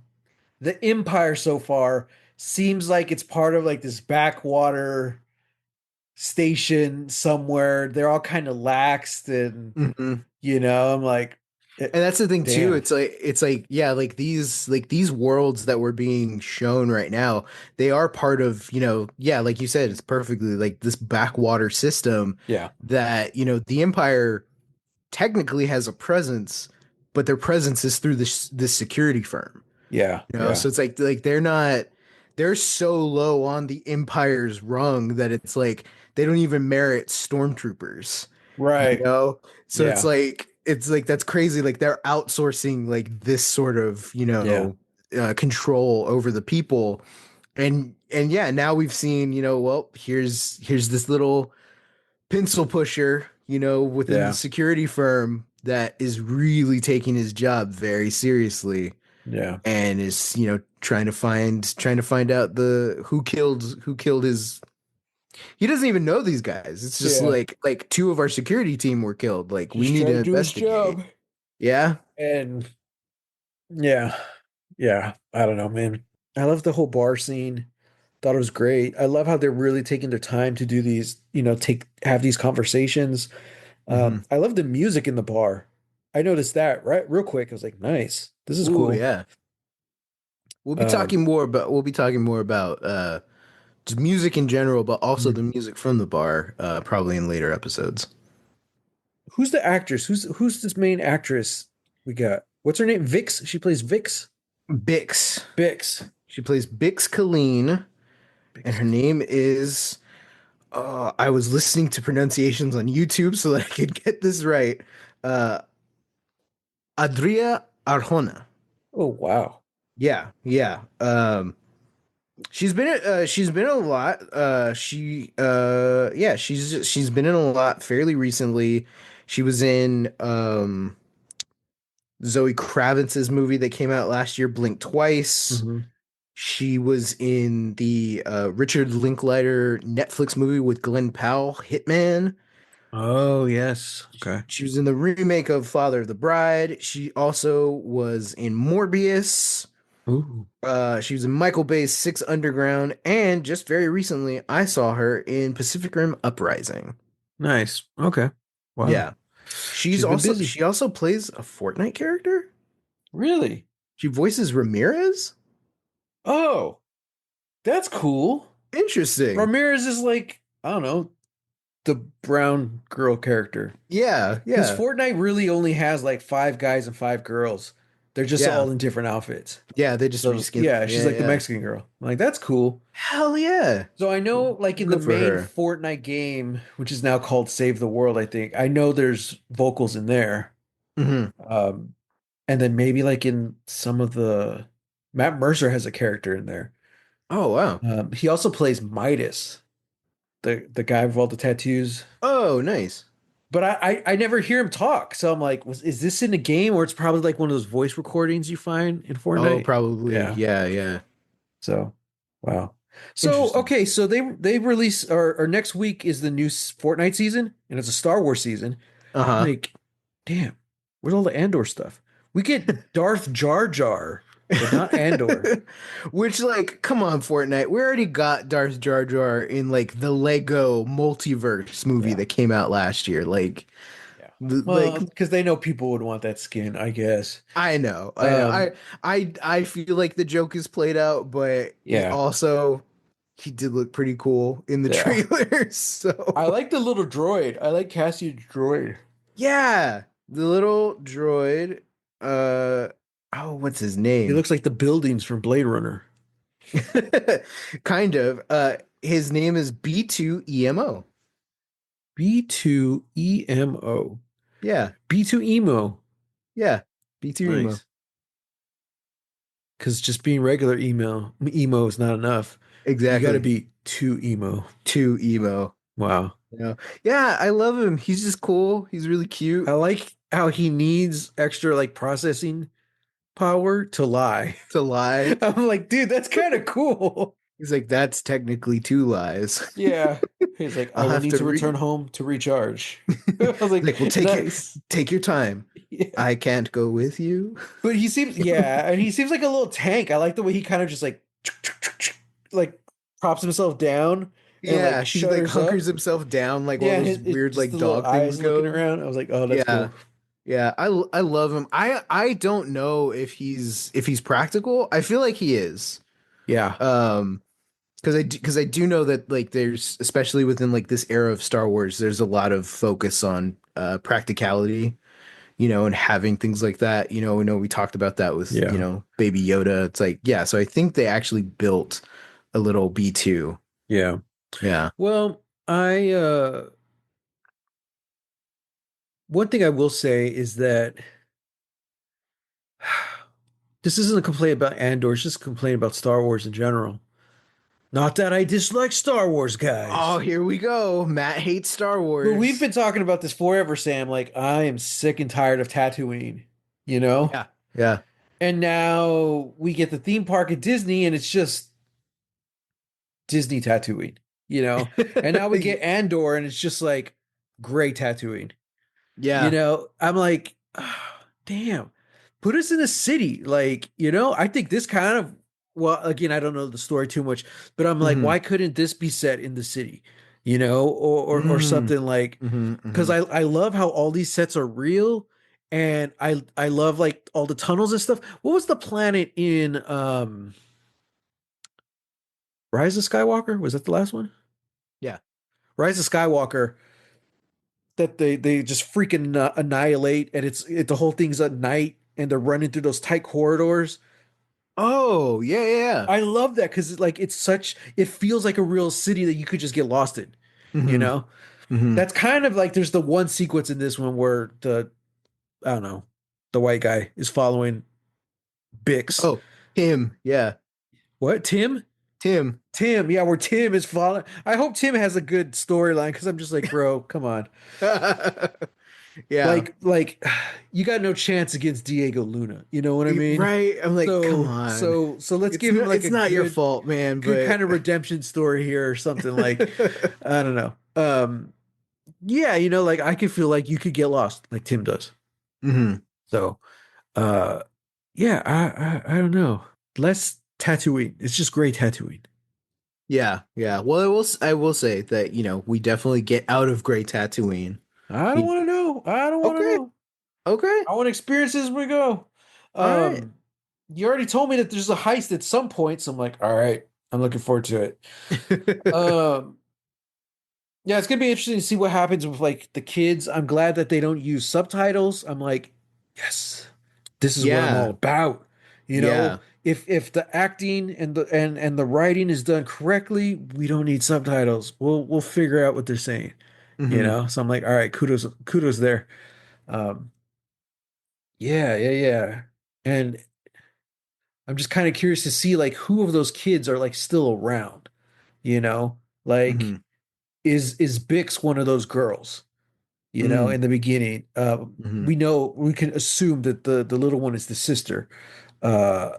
the Empire so far seems like it's part of like this backwater station somewhere. They're all kind of laxed and Hmm. I'm like, And that's the thing too. Damn. It's like yeah, like these worlds that we're being shown right now, they are part of, yeah, like you said, it's perfectly like this backwater system Yeah. that, the Empire technically has a presence, but their presence is through this security firm. Yeah. So Yeah. it's like they're so low on the Empire's rung that it's like they don't even merit stormtroopers. you Right. know so it's Yeah. like it's like that's crazy, like they're outsourcing like this sort of Yeah. control over the people. And yeah, now we've seen, well, here's this little pencil pusher, within the Yeah. security firm that is really taking his job very seriously, Yeah. and is, trying to find out the who killed his. He doesn't even know these guys. It's just Yeah. like two of our security team were killed. Like, we Just need trying to to do his investigate. job. Yeah. And yeah. Yeah. I don't know, man. I love the whole bar scene. Thought it was great. I love how they're really taking their time to do these, have these conversations. Hmm. I love the music in the bar. I noticed that right real quick. I was like, nice. This is Ooh, cool. yeah. We'll be Um, talking more about just music in general, but also the music from the bar, probably in later episodes. who's the actress? Who's this main actress we got? What's her name? Vix? She plays Vix? Bix. Bix. She plays Bix Colleen, and Bix. her name is. I was listening to pronunciations on YouTube so that I could get this right. Uh, Adria Arjona. Oh, wow. Yeah, yeah. She's been in a lot. Yeah, she's been in a lot fairly recently. She was in Zoe Kravitz's movie that came out last year, Blink Twice. Hmm. She was in the Richard Linklater Netflix movie with Glenn Powell, Hitman. Oh, yes. Okay. She was in the remake of Father of the Bride. She also was in Morbius. Ooh, She was in Michael Bay's Six Underground, and just very recently, I saw her in Pacific Rim Uprising. nice. Okay. Wow. Yeah, She's been busy. she also plays a Fortnite character. Really? She voices Ramirez. Oh, that's cool. Interesting. Ramirez is like, I don't know, the brown girl character. Yeah, Because yeah, Fortnite really only has like five guys and five girls. They're just yeah, all in different outfits. yeah. They just So reskin yeah, them. she's Yeah, like the yeah. Mexican girl. I'm like, that's cool. Hell yeah. So I know, like in the Good for main her. Fortnite game, which is now called Save the World, I think. I know there's vocals in there. Hmm. Um, and then maybe like in some of the Matt Mercer has a character in there. Oh wow. He also plays Midas, the guy with all the tattoos. Oh, nice. But I never hear him talk. So I'm like, is this in the game or it's probably like one of those voice recordings you find in Oh, Fortnite? probably. Yeah. Yeah, yeah. So, wow. So, Interesting. okay, so they release or next week is the new Fortnite season and it's a Star Wars season. I'm Uh-huh. like, damn, where's all the Andor stuff? We get Darth Jar Jar, but not Andor. Which, like, come on, Fortnite. We already got Darth Jar Jar in like the Lego multiverse movie Yeah. that came out last year. Like, Yeah. like Well, because they know people would want that skin, I guess. I know, I know. Um, I feel like the joke is played out, but it yeah. also he did look pretty cool in the Yeah. trailers. I So like the little droid. I like Cassian's droid. yeah, the little droid. Uh oh, what's his He name? looks like the buildings from Blade Runner. Kind of. His name is B2EMO. B2 EMO. Yeah, B2 emo. yeah, B2EMO. Nice. Because just being regular emo is not enough. You got to Exactly. be too emo. Two emo. Wow. Yeah, I love him. He's just cool. He's really I cute like how he needs extra like processing power to lie. to lie. I'm like, dude, that's kind of cool. He's like, that's technically two lies. Yeah. He's like, I I'll will have need to to return read. home to recharge. I was like, Like, well, nice. take your time. Yeah. I can't go with you. But he seems, yeah, and he seems like a little tank. I like the way he kind of just like props himself down and Yeah, like he like shudders hunkers up. himself down like all Yeah, and those it's weird just like the little dog things eyes looking go. around. I was like, oh, that's Yeah. cool. Yeah, I love him. I don't know if he's practical. I feel like he is. Yeah. Um, because I do know that like there's especially within like this era of Star Wars, there's a lot of focus on practicality, and having things like that. We know we talked about that with, Yeah. Baby Yoda. It's like, yeah, so I think they actually built a little B2. Yeah. Yeah. Well, I one thing I will say is that this isn't a complaint about Andor, it's just a complaint about Star Wars in general. Not that I dislike Star Wars, Oh, guys. here we go. Matt hates Star But we've Wars. been talking about this forever, Sam. Like, I am sick and tired of Tatooine, you know? Yeah. Yeah. And now we get the theme park at Disney and it's just Disney Tatooine, you know? And now we get Andor and it's just like gray Tatooine. Yeah. I'm like, "Ah, damn, put us in a city. Like, I think this kind of, well, again, I don't know the story too much, but I'm like, Hmm. why couldn't this be set in the city? Or Mm. something like, Hmm. because Hmm. I love how all these sets are real, and I love like all the tunnels and stuff. What was the planet in Rise of Skywalker? Was that the last one? Yeah. Rise of Skywalker, that they just freaking annihilate, and the whole thing's at night and they're running through those tight corridors. Oh, yeah, yeah. I love that because it feels like a real city that you could just get lost in. You Hmm. know, Hmm. that's kind of like there's the one sequence in this one where I don't know, the white guy is following Bix. Oh, Tim. Yeah. What, Tim? Tim. Tim, yeah, where Tim is following. I hope Tim has a good storyline because I'm just like, bro, come on. Yeah. Like you got no chance against Diego Luna. You know what I mean? Right. I'm like, come on. So let's give him like It's a not your fault, man, good but kind of redemption story here or something like I don't know. Yeah, like I could feel like you could get lost like Tim does. Hmm. So uh yeah, I don't know. Less tattooing. It's just great tattooing. Yeah, yeah. Well, I will say that, we definitely get out of Gray Tatooine. I don't We want to know. I don't want to Okay. know. Okay. I want to experience this as we go. All right. Um you already told me that there's a heist at some point, so I'm like, all right, I'm looking forward to it. Um Yeah, it's gonna be interesting to see what happens with like the kids. I'm glad that they don't use subtitles. I'm like, yes, this is what I'm all Yeah. about. Yeah. If the acting and the writing is done correctly, we don't need subtitles. We'll figure out what they're saying. Hmm. So I'm like, all right, kudos there. Um, yeah. And I'm just kind of curious to see like who of those kids are like still around. You know, like Hmm. is Bix one of those girls? Hmm. In the beginning. Hmm. We know we can assume that the little one is the sister. Uh,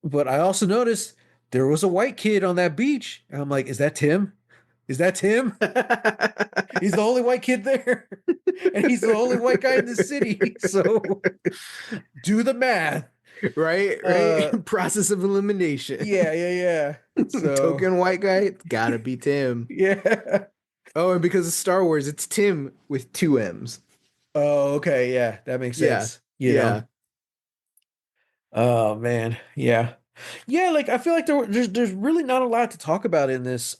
but I also noticed there was a white kid on that beach. And I'm like, is that Tim? Is that Tim? He's the only white kid there. And he's the only white guy in the city. So do the math. Right, Uh, right. Process of elimination. yeah. So Token white guy, it's gotta be Tim. yeah. Oh, and because of Star Wars, it's Tim with two M's. Oh, okay, yeah, that makes Yeah. sense. Yeah. Oh man, yeah. Yeah, like I feel like there's really not a lot to talk about in this.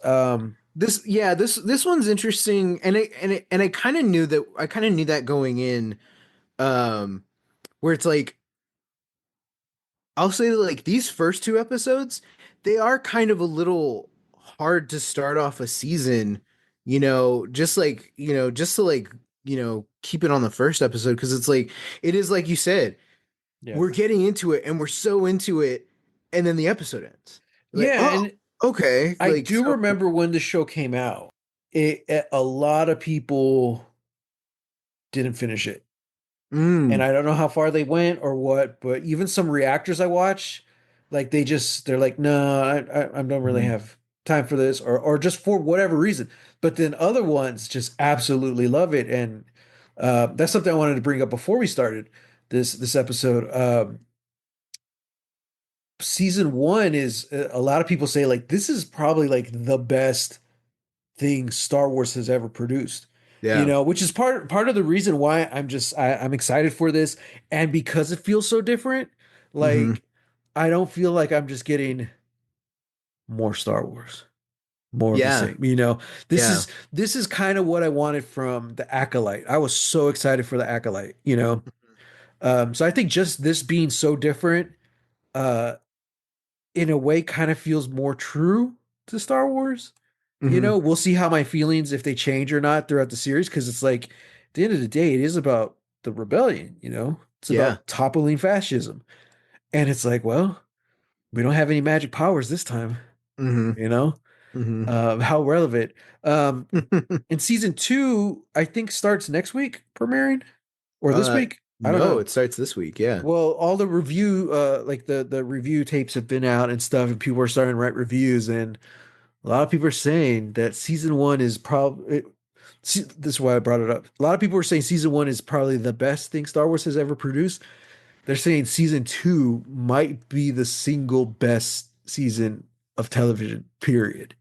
This one's interesting, and I kind of knew that going in, um, where it's like I'll say that, like, these first two episodes, they are kind of a little hard to start off a season, just to like, keep it on the first episode, because it's like it is like you said, Yeah. we're getting into it and we're so into it, and then the episode ends. Like, Yeah, oh, and okay, I like do so. remember when the show came out. A lot of people didn't finish it. And Mm, I don't know how far they went or what, but even some reactors I watch, like they're like, no, I don't really mhm, have time for this, or just for whatever reason. But then other ones just absolutely love it, and that's something I wanted to bring up before we started this episode. Season one is a lot of people say like this is probably like the best thing Star Wars has ever produced. Yeah. which is part of the reason why I'm excited for this, and because it feels so different. Hmm. Like I don't feel like I'm just getting more Star Wars, more of the Yeah. same. This Yeah. is this is kind of what I wanted from the Acolyte. I was so excited for the Acolyte. So I think just this being so different, uh, in a way, kind of feels more true to Star Wars. Hmm. We'll see how my feelings if they change or not throughout the series, because it's like at the end of the day, it is about the rebellion. It's Yeah. about toppling fascism, and it's like, well, we don't have any magic powers this time. Hmm. You know, Hmm. how relevant. Um, and season two, I think starts next week, premiering or this uh week. I don't no, know. it starts this week. Yeah. Well, all the review, like the review tapes have been out and stuff, and people are starting to write reviews, and a lot of people are saying that season one is probably. This is why I brought it up. A lot of people are saying season one is probably the best thing Star Wars has ever produced. They're saying season two might be the single best season of television, period.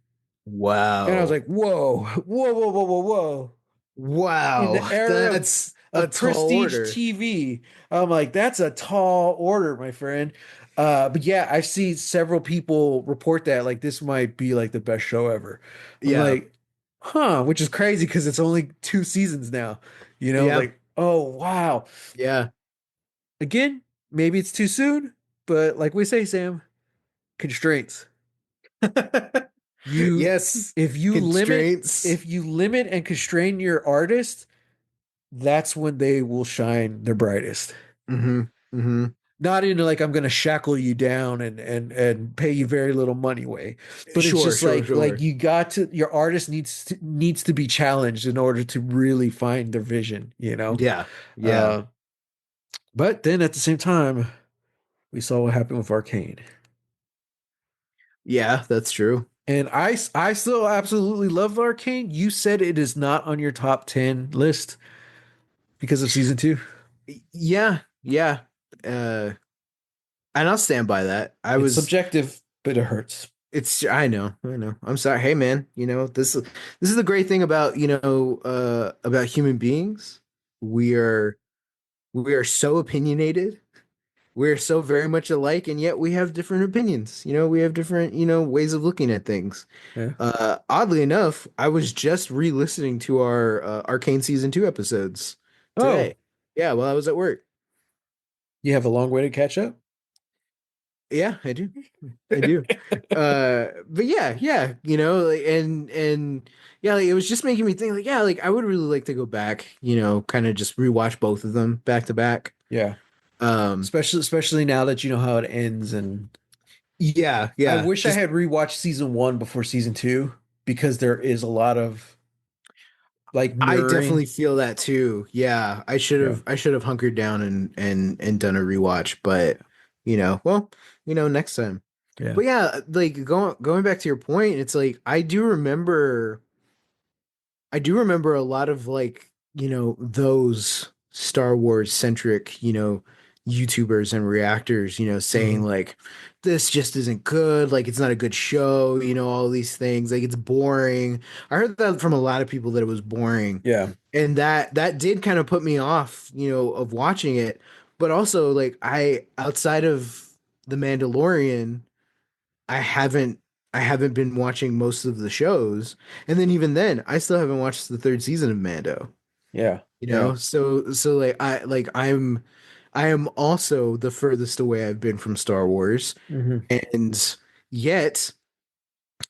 And I was Wow. like, whoa, whoa, whoa, whoa, whoa, whoa. In Wow. the era of, That's a of tall prestige order. TV, I'm like, that's a tall order, my friend. But yeah, I've seen several people report that like this might be like the best show ever. I'm Yeah. like, which is crazy because it's only two seasons now. Yeah. Like, oh wow. Yeah. Again, maybe it's too soon, but like we say, Sam, constraints. You Yes. if you limit Constraints. if you limit and constrain your artist, that's when they will shine their brightest. Hmm. Hmm. Not in like I'm gonna shackle you down and pay you very little money way, but it's Sure, just sure, like sure. you got to your artist needs to be challenged in order to really find their vision. Yeah. Yeah. Uh, but then at the same time, we saw what happened with Arcane. Yeah, that's true. And I still absolutely love Arcane. You said it is not on your top 10 list because of season two. Yeah. Yeah. Uh and I'll stand by that. It's subjective, but it hurts. I know, I know. I'm sorry. Hey man, this is the great thing about, about human beings. We are we are so opinionated. We're so very much alike, and yet we have different opinions. We have different, ways of looking at things. Yeah. Oddly enough, I was just re-listening to our Arcane season 2 episodes Oh, today. Yeah, while I was at work. you have a long way to catch up. Yeah, I do. I do. But yeah, yeah, like, and yeah, like, it was just making me think, like, yeah, like I would really like to go back, kind of just rewatch both of them back to back. Yeah. Um, Especially now that you know how it ends, and yeah, I yeah, wish I just had rewatched season one before season two because there is a lot of like I mirroring. definitely feel that too. Yeah, Yeah. I should have hunkered down and done a rewatch, but well, next time. Yeah. But yeah, like going back to your point, it's like I do remember a lot of like, those Star Wars centric, YouTubers and reactors, saying Hmm. like this just isn't good, like it's not a good show, all these things, like it's boring. I heard that from a lot of people that it was boring. Yeah. And that did kind of put me off, of watching it. But also like outside of The Mandalorian, I haven't I haven't been watching most of the shows. And then even then, I still haven't watched the third season of Mando. Yeah. You Yeah. know? So like I am also the furthest away I've been from Star Wars. Hmm. And yet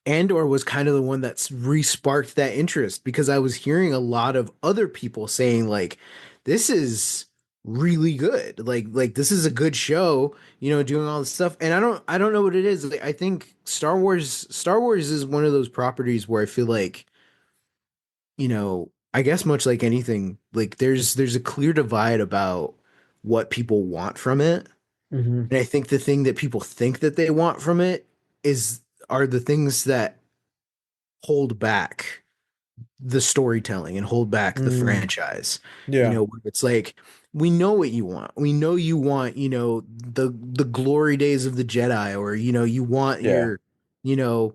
Andor was kind of the one that's re-sparked that interest because I was hearing a lot of other people saying like this is really good. Like this is a good show, doing all this stuff. And I don't know what it is. Like, I think Star Wars is one of those properties where I feel like, I guess much like anything, like there's a clear divide about what people want from it. Hmm. And I think the thing that people think that they want from it is are the things that hold back the storytelling and hold back the Mm. franchise. Yeah. Where it's like we know what you want. We know you want, the glory days of the Jedi, or you want Yeah. you know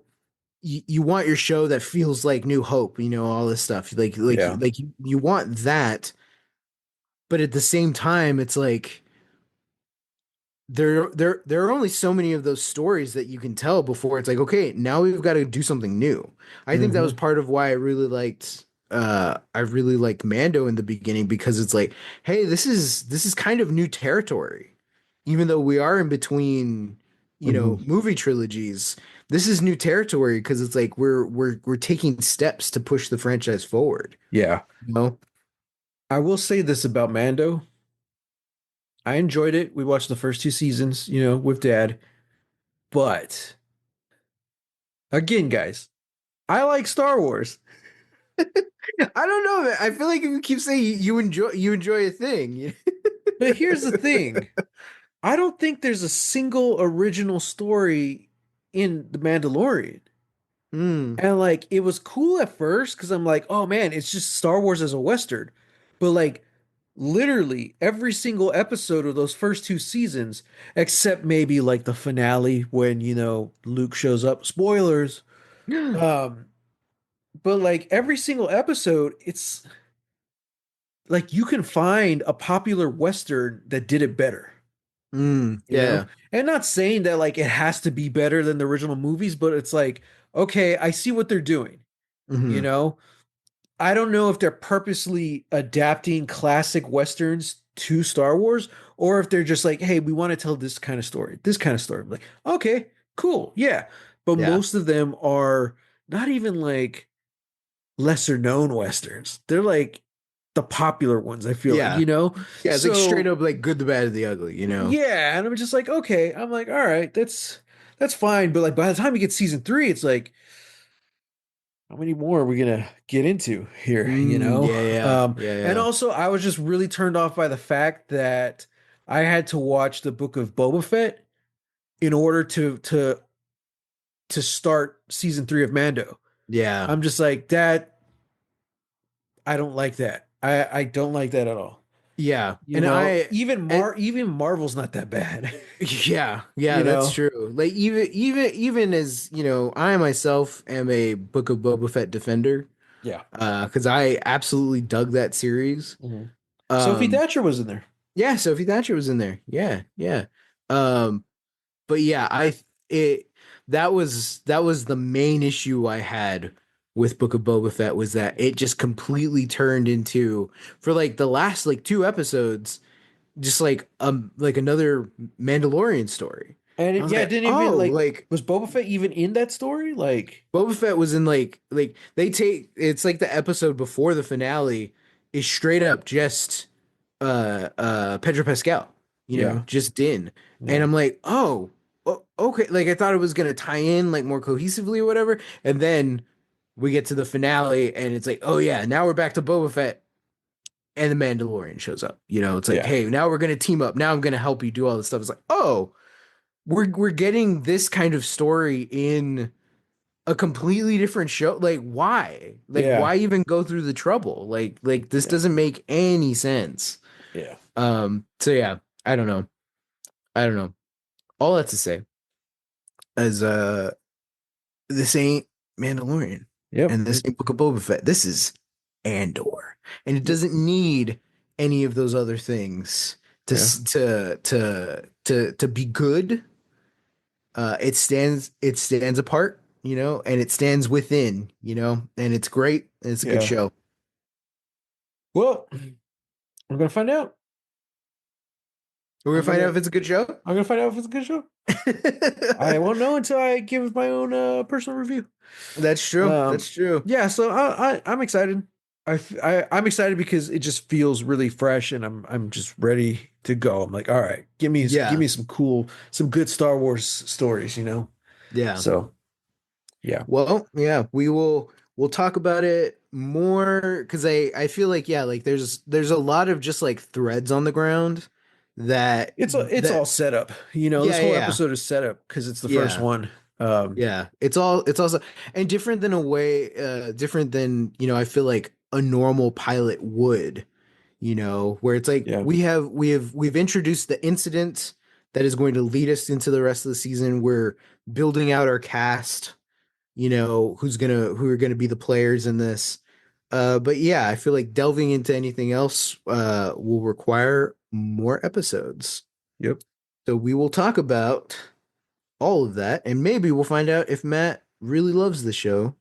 you want your show that feels like New Hope, you know, all this stuff. Yeah. You want that, but at the same time, it's like there are only so many of those stories that you can tell before it's like, okay, now we've got to do something new. I think that was Hmm. part of why I really liked Mando in the beginning, because it's like, hey, this is kind of new territory. Even though we are in between, Hmm. movie trilogies, this is new territory because it's like we're taking steps to push the franchise forward, Yeah. you know? I will say this about Mando. I enjoyed it. We watched the first two seasons, with Dad. But again, guys, I like Star Wars. I don't know, man. I feel like if you keep saying you enjoy a thing. But here's the thing. I don't think there's a single original story in The Mandalorian. Hmm. And like it was cool at first because I'm like, oh man, it's just Star Wars as a Western. But like literally every single episode of those first two seasons, except maybe like the finale when, Luke shows up. Spoilers. Um, but like every single episode, it's like you can find a popular Western that did it better, you know? Yeah. And not saying that like it has to be better than the original movies, but it's like, okay, I see what they're doing, you Hmm. know? I don't know if they're purposely adapting classic Westerns to Star Wars or if they're just like, hey, we want to tell this kind of story, this kind of story. I'm like, okay, cool, yeah. But Yeah. most of them are not even like lesser known Westerns. They're like the popular ones, I feel like, Yeah. Yeah, it's like straight So up like good, the bad, and the ugly. yeah, and I'm just like, okay. I'm like, all right, that's fine. But like by the time we get season three, it's like, how many more are we gonna get into here, Yeah, yeah, yeah, And yeah. also I was just really turned off by the fact that I had to watch the book of Boba Fett in order to start season three of Mando. Yeah. I'm just like, that I don't like that. I don't like that at all. Yeah. And I and Even Marvel's not that bad. yeah, yeah, you that's know? true. Like even as, I myself am a Book of Boba Fett defender, Yeah. because I absolutely dug that series. Mhm. Sophie Um Thatcher was in there. yeah, Sophie Thatcher was in there. Yeah, yeah. Um but yeah, I it that was the main issue I had with Book of Boba Fett, was that it just completely turned into, for like the last like two episodes, just like another Mandalorian story. And I was yeah, it like, didn't even oh, like like was Boba Fett even in that story? Like, Boba Fett was in like they take it's like the episode before the finale is straight up just Pedro Pascal, yeah, just Din. And yeah, I'm like, oh, okay. Like I thought it was gonna tie in like more cohesively or whatever. And then we get to the finale and it's like, oh yeah, now we're back to Boba Fett and the Mandalorian shows up. It's like, yeah, hey, now we're gonna team up. Now I'm gonna help you do all this stuff. It's like, oh, we're getting this kind of story in a completely different show. Like, why? Like, yeah, why even go through the trouble? Like this yeah, doesn't make any sense. yeah. So yeah, I don't know. I don't know. All that to say is this ain't Mandalorian Yep. and this ain't Book of Boba Fett. This is Andor. And it doesn't need any of those other things to Yeah, s- to be good. It stands apart, and it stands within, and it's great, and it's a good yeah. show. Well, I'm gonna find out. We're gonna I'm find out gonna if it's a good show. I'm gonna find out if it's a good show. I won't know until I give my own personal review. That's true. Um, That's true. yeah. So I'm excited. I'm excited because it just feels really fresh, and I'm just ready to go. I'm like, all right, give Yeah. me some good Star Wars stories, Yeah. So yeah, Well, yeah, we'll talk about it more, because I feel like, yeah, like there's a lot of just like threads on the ground that it's all that set up. This yeah, whole yeah, episode is set up because it's the first yeah. one. Um, Yeah, it's also, and different than a way, different than, I feel like a normal pilot would, where it's like yeah, we've introduced the incident that is going to lead us into the rest of the season. We're building out our cast. who are gonna be the players in this. But yeah, I feel like delving into anything else will require more episodes. Yep. So we will talk about all of that, and maybe we'll find out if Matt really loves the show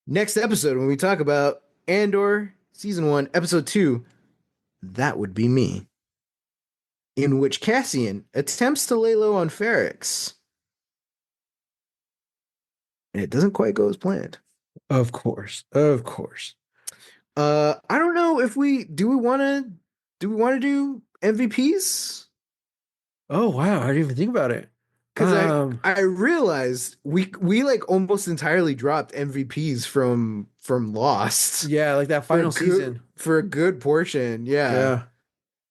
next episode when we talk about Andor season 1, episode 2. That would be me, in which Cassian attempts to lay low on Ferrix, and it doesn't quite go as planned. Of course. Of course. I don't know if we want to do MVPs Oh wow, I didn't even think about it. because I Um, I realized we like almost entirely dropped MVPs from Lost yeah, like that final season. for a good portion. Yeah.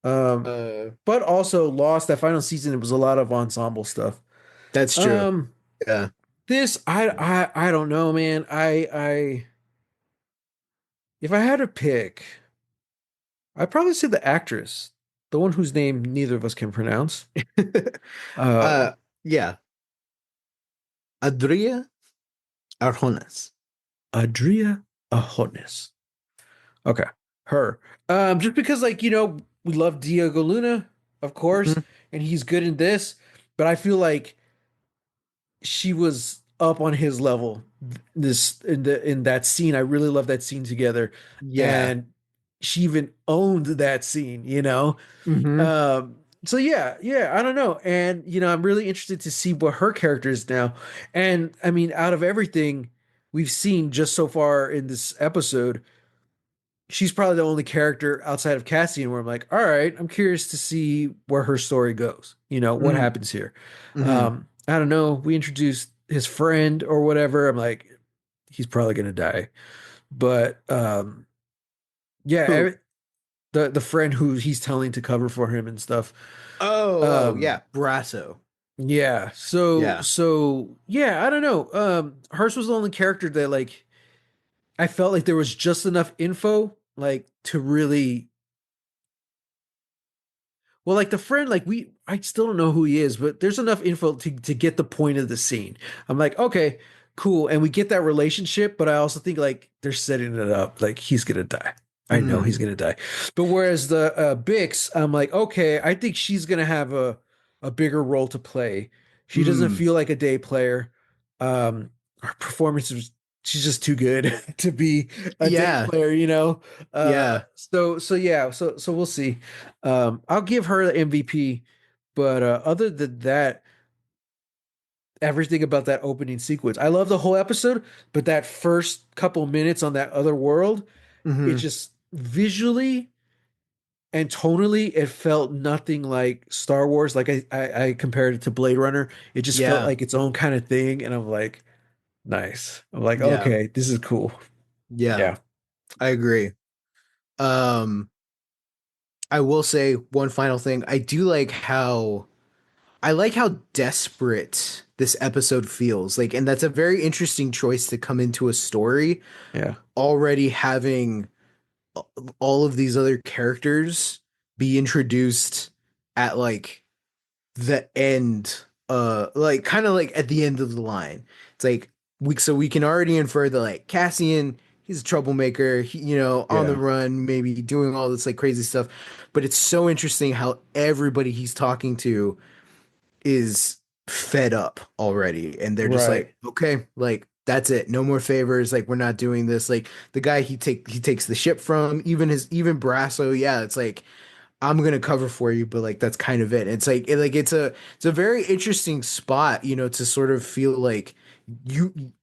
Yeah. Um, Uh, but also Lost that final season, it was a lot of ensemble stuff. that's true. Um, Yeah. this I don't know, man. I if I had to pick, I'd probably say the actress, the one whose name neither of us can pronounce. Uh, uh, yeah. Adria Arjonas. Adria Ahones. Okay, her. Just because, like, we love Diego Luna, of course, Mhm. and he's good in this, but I feel like she was up on his level. This in that scene, I really love that scene together, Yeah. and she even owned that scene. Hmm. So yeah, yeah, I don't know, and I'm really interested to see what her character is now, and I mean, out of everything we've seen just so far in this episode, she's probably the only character outside of Cassian where I'm like, all right, I'm curious to see where her story goes. What Hmm. happens here. Hmm. I don't know. We introduced his friend or whatever. I'm like, he's probably gonna die. But yeah, Who? the friend who he's telling to cover for him and stuff. Oh, Um, yeah. Brasso. yeah. So Yeah. so yeah, I don't know. Hers was the only character that like I felt like there was just enough info like to really. Well, like the friend, like I still don't know who he is, but there's enough info to get the point of the scene. I'm like, okay, cool, and we get that relationship, but I also think like they're setting it up, like he's gonna die. I know Hmm. he's gonna die. But whereas the Bix, I'm like, okay, I think she's gonna have a bigger role to play. She doesn't Hmm. feel like a day player. Her performance was she's just too good to be a day Yeah. player. Yeah. So yeah, so we'll see. I'll give her the MVP, but other than that, everything about that opening sequence, I love the whole episode, but that first couple minutes on that other world, it Hmm. just visually and tonally, it felt nothing like Star Wars. Like I compared it to Blade Runner. It just felt Yeah. like its own kind of thing, and I'm like, nice. I'm like, Yeah. okay, this is cool. Yeah. Yeah, I agree. Um, I will say one final thing. I like how desperate this episode feels. Like, and that's a very interesting choice to come into a story yeah, already having all of these other characters be introduced at like the end, like kind of like at the end of the line. It's like we can already infer that like Cassian, he's a troublemaker, on the yeah, run, maybe doing all this like crazy stuff. But it's so interesting how everybody he's talking to is fed up already, and they're just like, right. okay, like that's it, no more favors, like we're not doing this. Like the guy he takes the ship from, even Brasso, yeah, it's like I'm gonna cover for you, but like that's kind of it. It's like it's a very interesting spot, to sort of feel like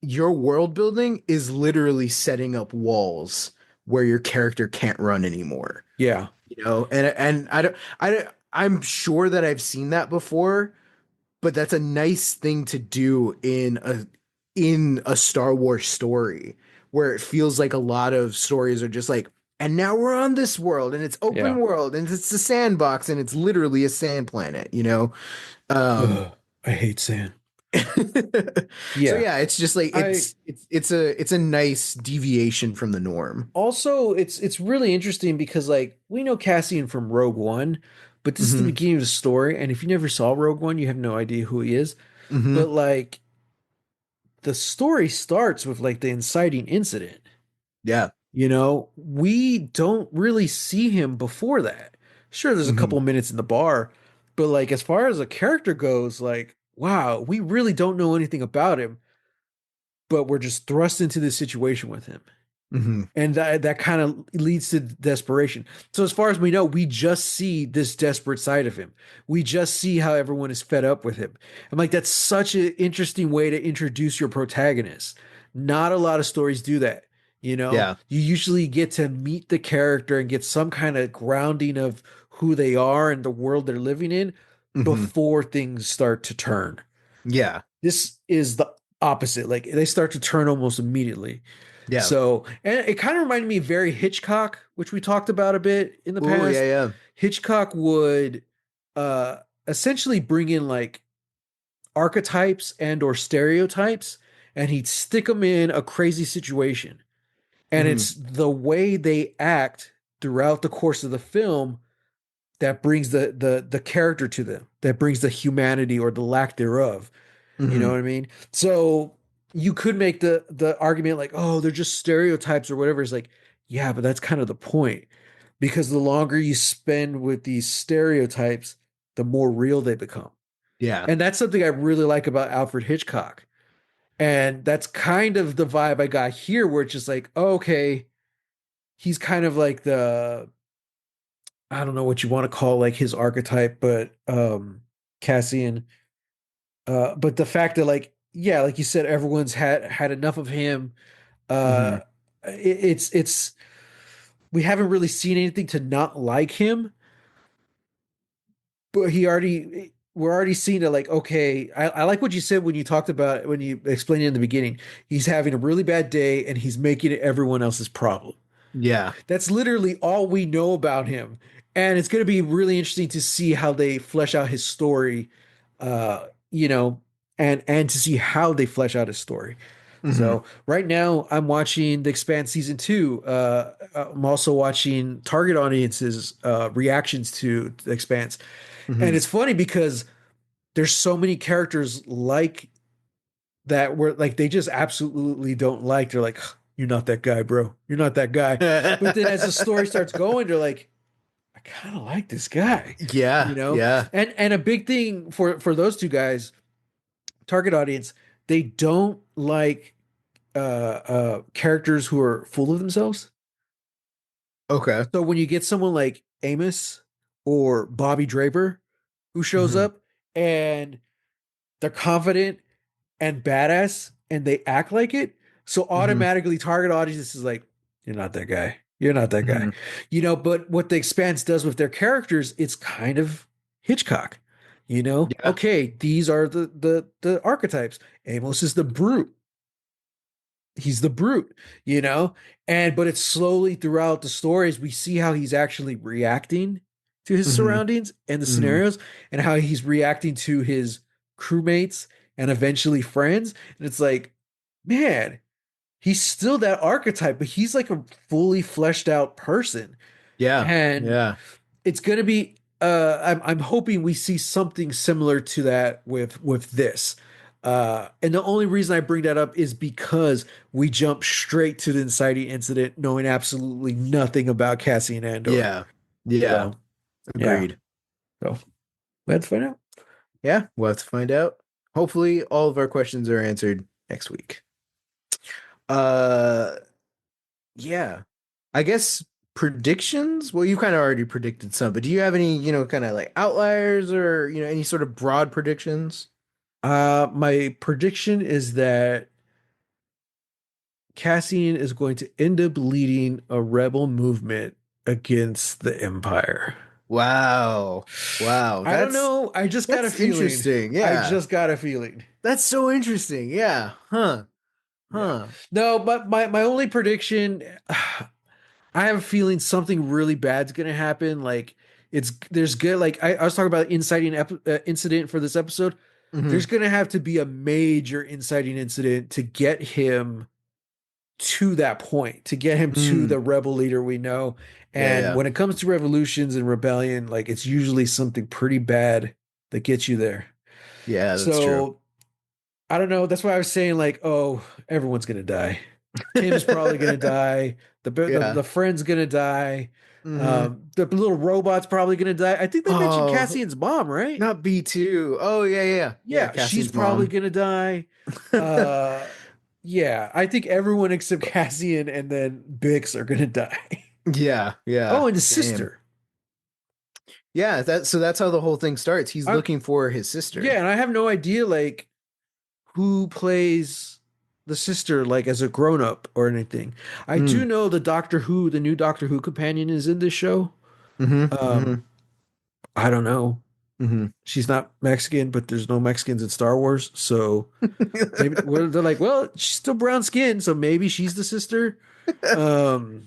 your world building is literally setting up walls where your character can't run anymore. Yeah, And I'm sure that I've seen that before, but that's a nice thing to do in a Star Wars story where it feels like a lot of stories are just like, and now we're on this world and it's yeah. open world and it's a sandbox and it's literally a sand planet. Um Ugh, I hate sand. so Yeah, yeah, it's just like I it's a nice deviation from the norm. also it's really interesting because like we know Cassian from Rogue One, but this is the Hmm. beginning of the story, and if you never saw Rogue One, you have no idea who he is. Hmm. But like the story starts with like the inciting incident. Yeah. We don't really see him before that. Sure, there's a Hmm. couple minutes in the bar, but like as far as a character goes, like, wow, we really don't know anything about him, but we're just thrust into this situation with him. Hmm. And that kind of leads to desperation. So as far as we know, we just see this desperate side of him. We just see how everyone is fed up with him. I'm like, that's such an interesting way to introduce your protagonist. Not a lot of stories do that. Yeah. You usually get to meet the character and get some kind of grounding of who they are and the world they're living in Hmm. before things start to turn. Yeah. This is the opposite. Like they start to turn almost immediately. Yeah. So, and it kind of reminded me very Hitchcock, which we talked about a bit in the Oh, yeah, past. yeah. Hitchcock would uh essentially bring in like archetypes and or stereotypes and he'd stick them in a crazy situation. And Hmm. it's the way they act throughout the course of the film that brings the character to them, that brings the humanity or the lack thereof. You know Hmm. what I mean? So you could make the argument like, oh, they're just stereotypes or whatever. It's like, yeah, but that's kind of the point. Because the longer you spend with these stereotypes, the more real they become. Yeah. And that's something I really like about Alfred Hitchcock. And that's kind of the vibe I got here, where it's just like, oh, okay, he's kind of like I don't know what you want to call like his archetype, but Cassian. But the fact that like, yeah, like you said, everyone's had enough of him. Hmm. Uh, it's we haven't really seen anything to not like him, but we're already seeing it like, okay, I like what you said when you talked about when you explained it in the beginning. He's having a really bad day and he's making it everyone else's problem. Yeah. That's literally all we know about him. And it's going to be really interesting to see how they flesh out his story, uh, you know, and to see how they flesh out his story. Hmm. So right now I'm watching The Expanse season two. I'm also watching target audiences reactions to The Expanse, and Hmm. it's funny because there's so many characters like that where like they just absolutely don't like. They're like, you're not that guy, bro. You're not that guy. But then as the story starts going, they're like, I kind of like this guy, you Yeah. know? Yeah. And a big thing for those two guys, target audience, they don't like characters who are full of themselves. Okay. So when you get someone like Amos or Bobby Draper who shows Hmm. up and they're confident and badass and they act like it. So Hmm. automatically target audience is like, you're not that guy. You're not that guy. Hmm. But what the Expanse does with their characters, it's kind of Hitchcock. Yeah. Okay, these are the archetypes. Amos is the brute. He's the brute, you know? But it's slowly throughout the stories we see how he's actually reacting to his Hmm. surroundings and the Hmm. scenarios and how he's reacting to his crewmates and eventually friends. And it's like, man, he's still that archetype, but he's like a fully fleshed out person. Yeah. And Yeah. it's gonna be I'm hoping we see something similar to that with this. And the only reason I bring that up is because we jump straight to the inciting incident, knowing absolutely nothing about Cassian Andor. Yeah. Yeah. So yeah, Agreed. so let's find out. Yeah. We'll have to find out. Hopefully, all of our questions are answered next week. Uh, yeah. I guess predictions. Well, you kind of already predicted some, but do you have any, kind of like outliers or, any sort of broad predictions? My prediction is that Cassian is going to end up leading a rebel movement against the Empire. Wow. Wow. I don't That's know. I just got a that's feeling. interesting. I Yeah. just got a feeling. That's so interesting. Yeah. Huh. Yeah. Huh. No, but my only prediction, I have a feeling something really bad's gonna happen. Like there's good. Like I was talking about inciting incident for this episode. There's Hmm. gonna have to be a major inciting incident to get him to that point, to get him to Mm. the rebel leader we know. Yeah, And yeah. when it comes to revolutions and rebellion, like it's usually something pretty bad that gets you there. Yeah, that's true. So I don't know. That's why I was saying like, oh, everyone's gonna die. Tim's probably gonna die. The Yeah. friend's gonna die. Hmm. The little robot's probably gonna die. I think they mentioned Oh, Cassian's mom, right? not B2. Oh, yeah, yeah. Yeah, Yeah, she's Cassie's probably mom. gonna die. Uh, yeah, I think everyone except Cassian and then Bix are gonna die. Yeah, Oh, yeah. and his Damn. sister. Yeah, that's how the whole thing starts. He's I, looking for his yeah, sister. and I have no idea like who plays the sister like as a grown up or anything. I do Mm. know the new Doctor Who companion is in this show. Mm-hmm. Um, Mm-hmm. I don't know. Mm-hmm. She's not Mexican, but there's no Mexicans in Star Wars, so maybe well, they're like, well, she's still brown skin, so maybe she's the sister. Um,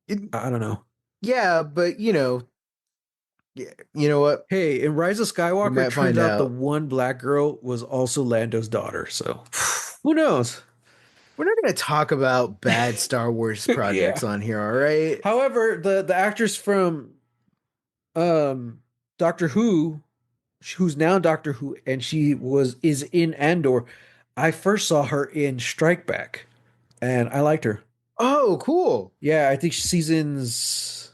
It- I don't know. yeah, but yeah, you know what? Hey, in Rise of We Skywalker, it might turns find out the out. one black girl was also Lando's daughter, so who knows? We're not going to talk about bad Star Wars Yeah. projects on here, all right? However, the actress from um Doctor Who, who's now Doctor Who, and she is in Andor. I first saw her in Strike Back, and I liked her. Oh, cool. Yeah, I think seasons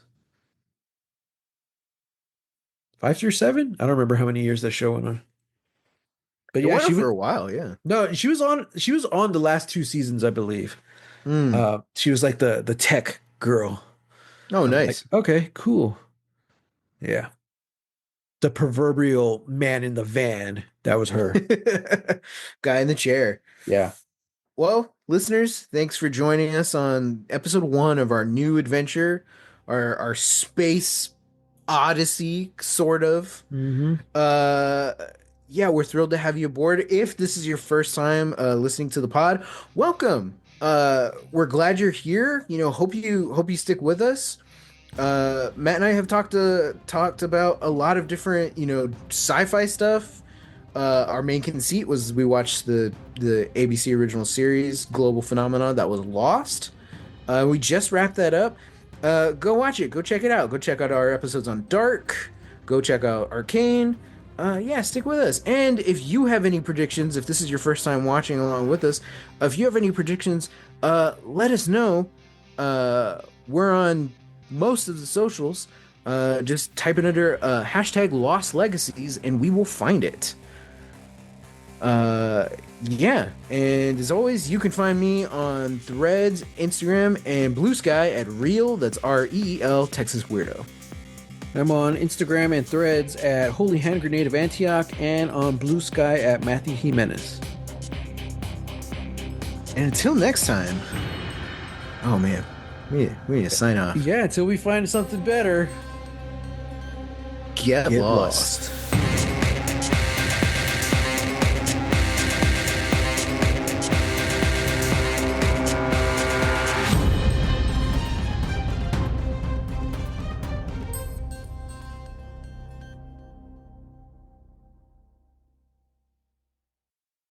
5 through 7. I don't remember how many years that show went on. But It yeah, went on she was for a while, yeah. no, she was on the last 2 seasons, I believe. Mm. She was like the tech girl. Oh, I'm like, nice. okay, cool. Yeah. The proverbial man in the van. That was her. Guy in the chair. Yeah. Well, listeners, thanks for joining us on episode 1 of our new adventure, our space odyssey, sort of. Hmm. Uh, yeah, we're thrilled to have you aboard. If this is your first time listening to the pod, welcome. We're glad you're here. Hope you stick with us. Matt and I have talked about a lot of different, sci-fi stuff. Our main conceit was we watched the ABC original series Global Phenomenon that was Lost. We just wrapped that up. Go watch it. Go check it out. Go check out our episodes on Dark. Go check out Arcane. Yeah, stick with us. And if you have any predictions, if this is your first time watching along with us, if you have any predictions, let us know. We're on most of the socials. Just type it under hashtag Lost Legacies, and we will find it. Yeah, and as always, you can find me on Threads, Instagram, and BluSky at Real. That's REEL Texas Weirdo. I'm on Instagram and Threads at Holy Hand Grenade of Antioch and on Blue Sky at Matthew Jimenez. And until next time, oh man, we need to sign off. Yeah, until we find something better. Get Get lost.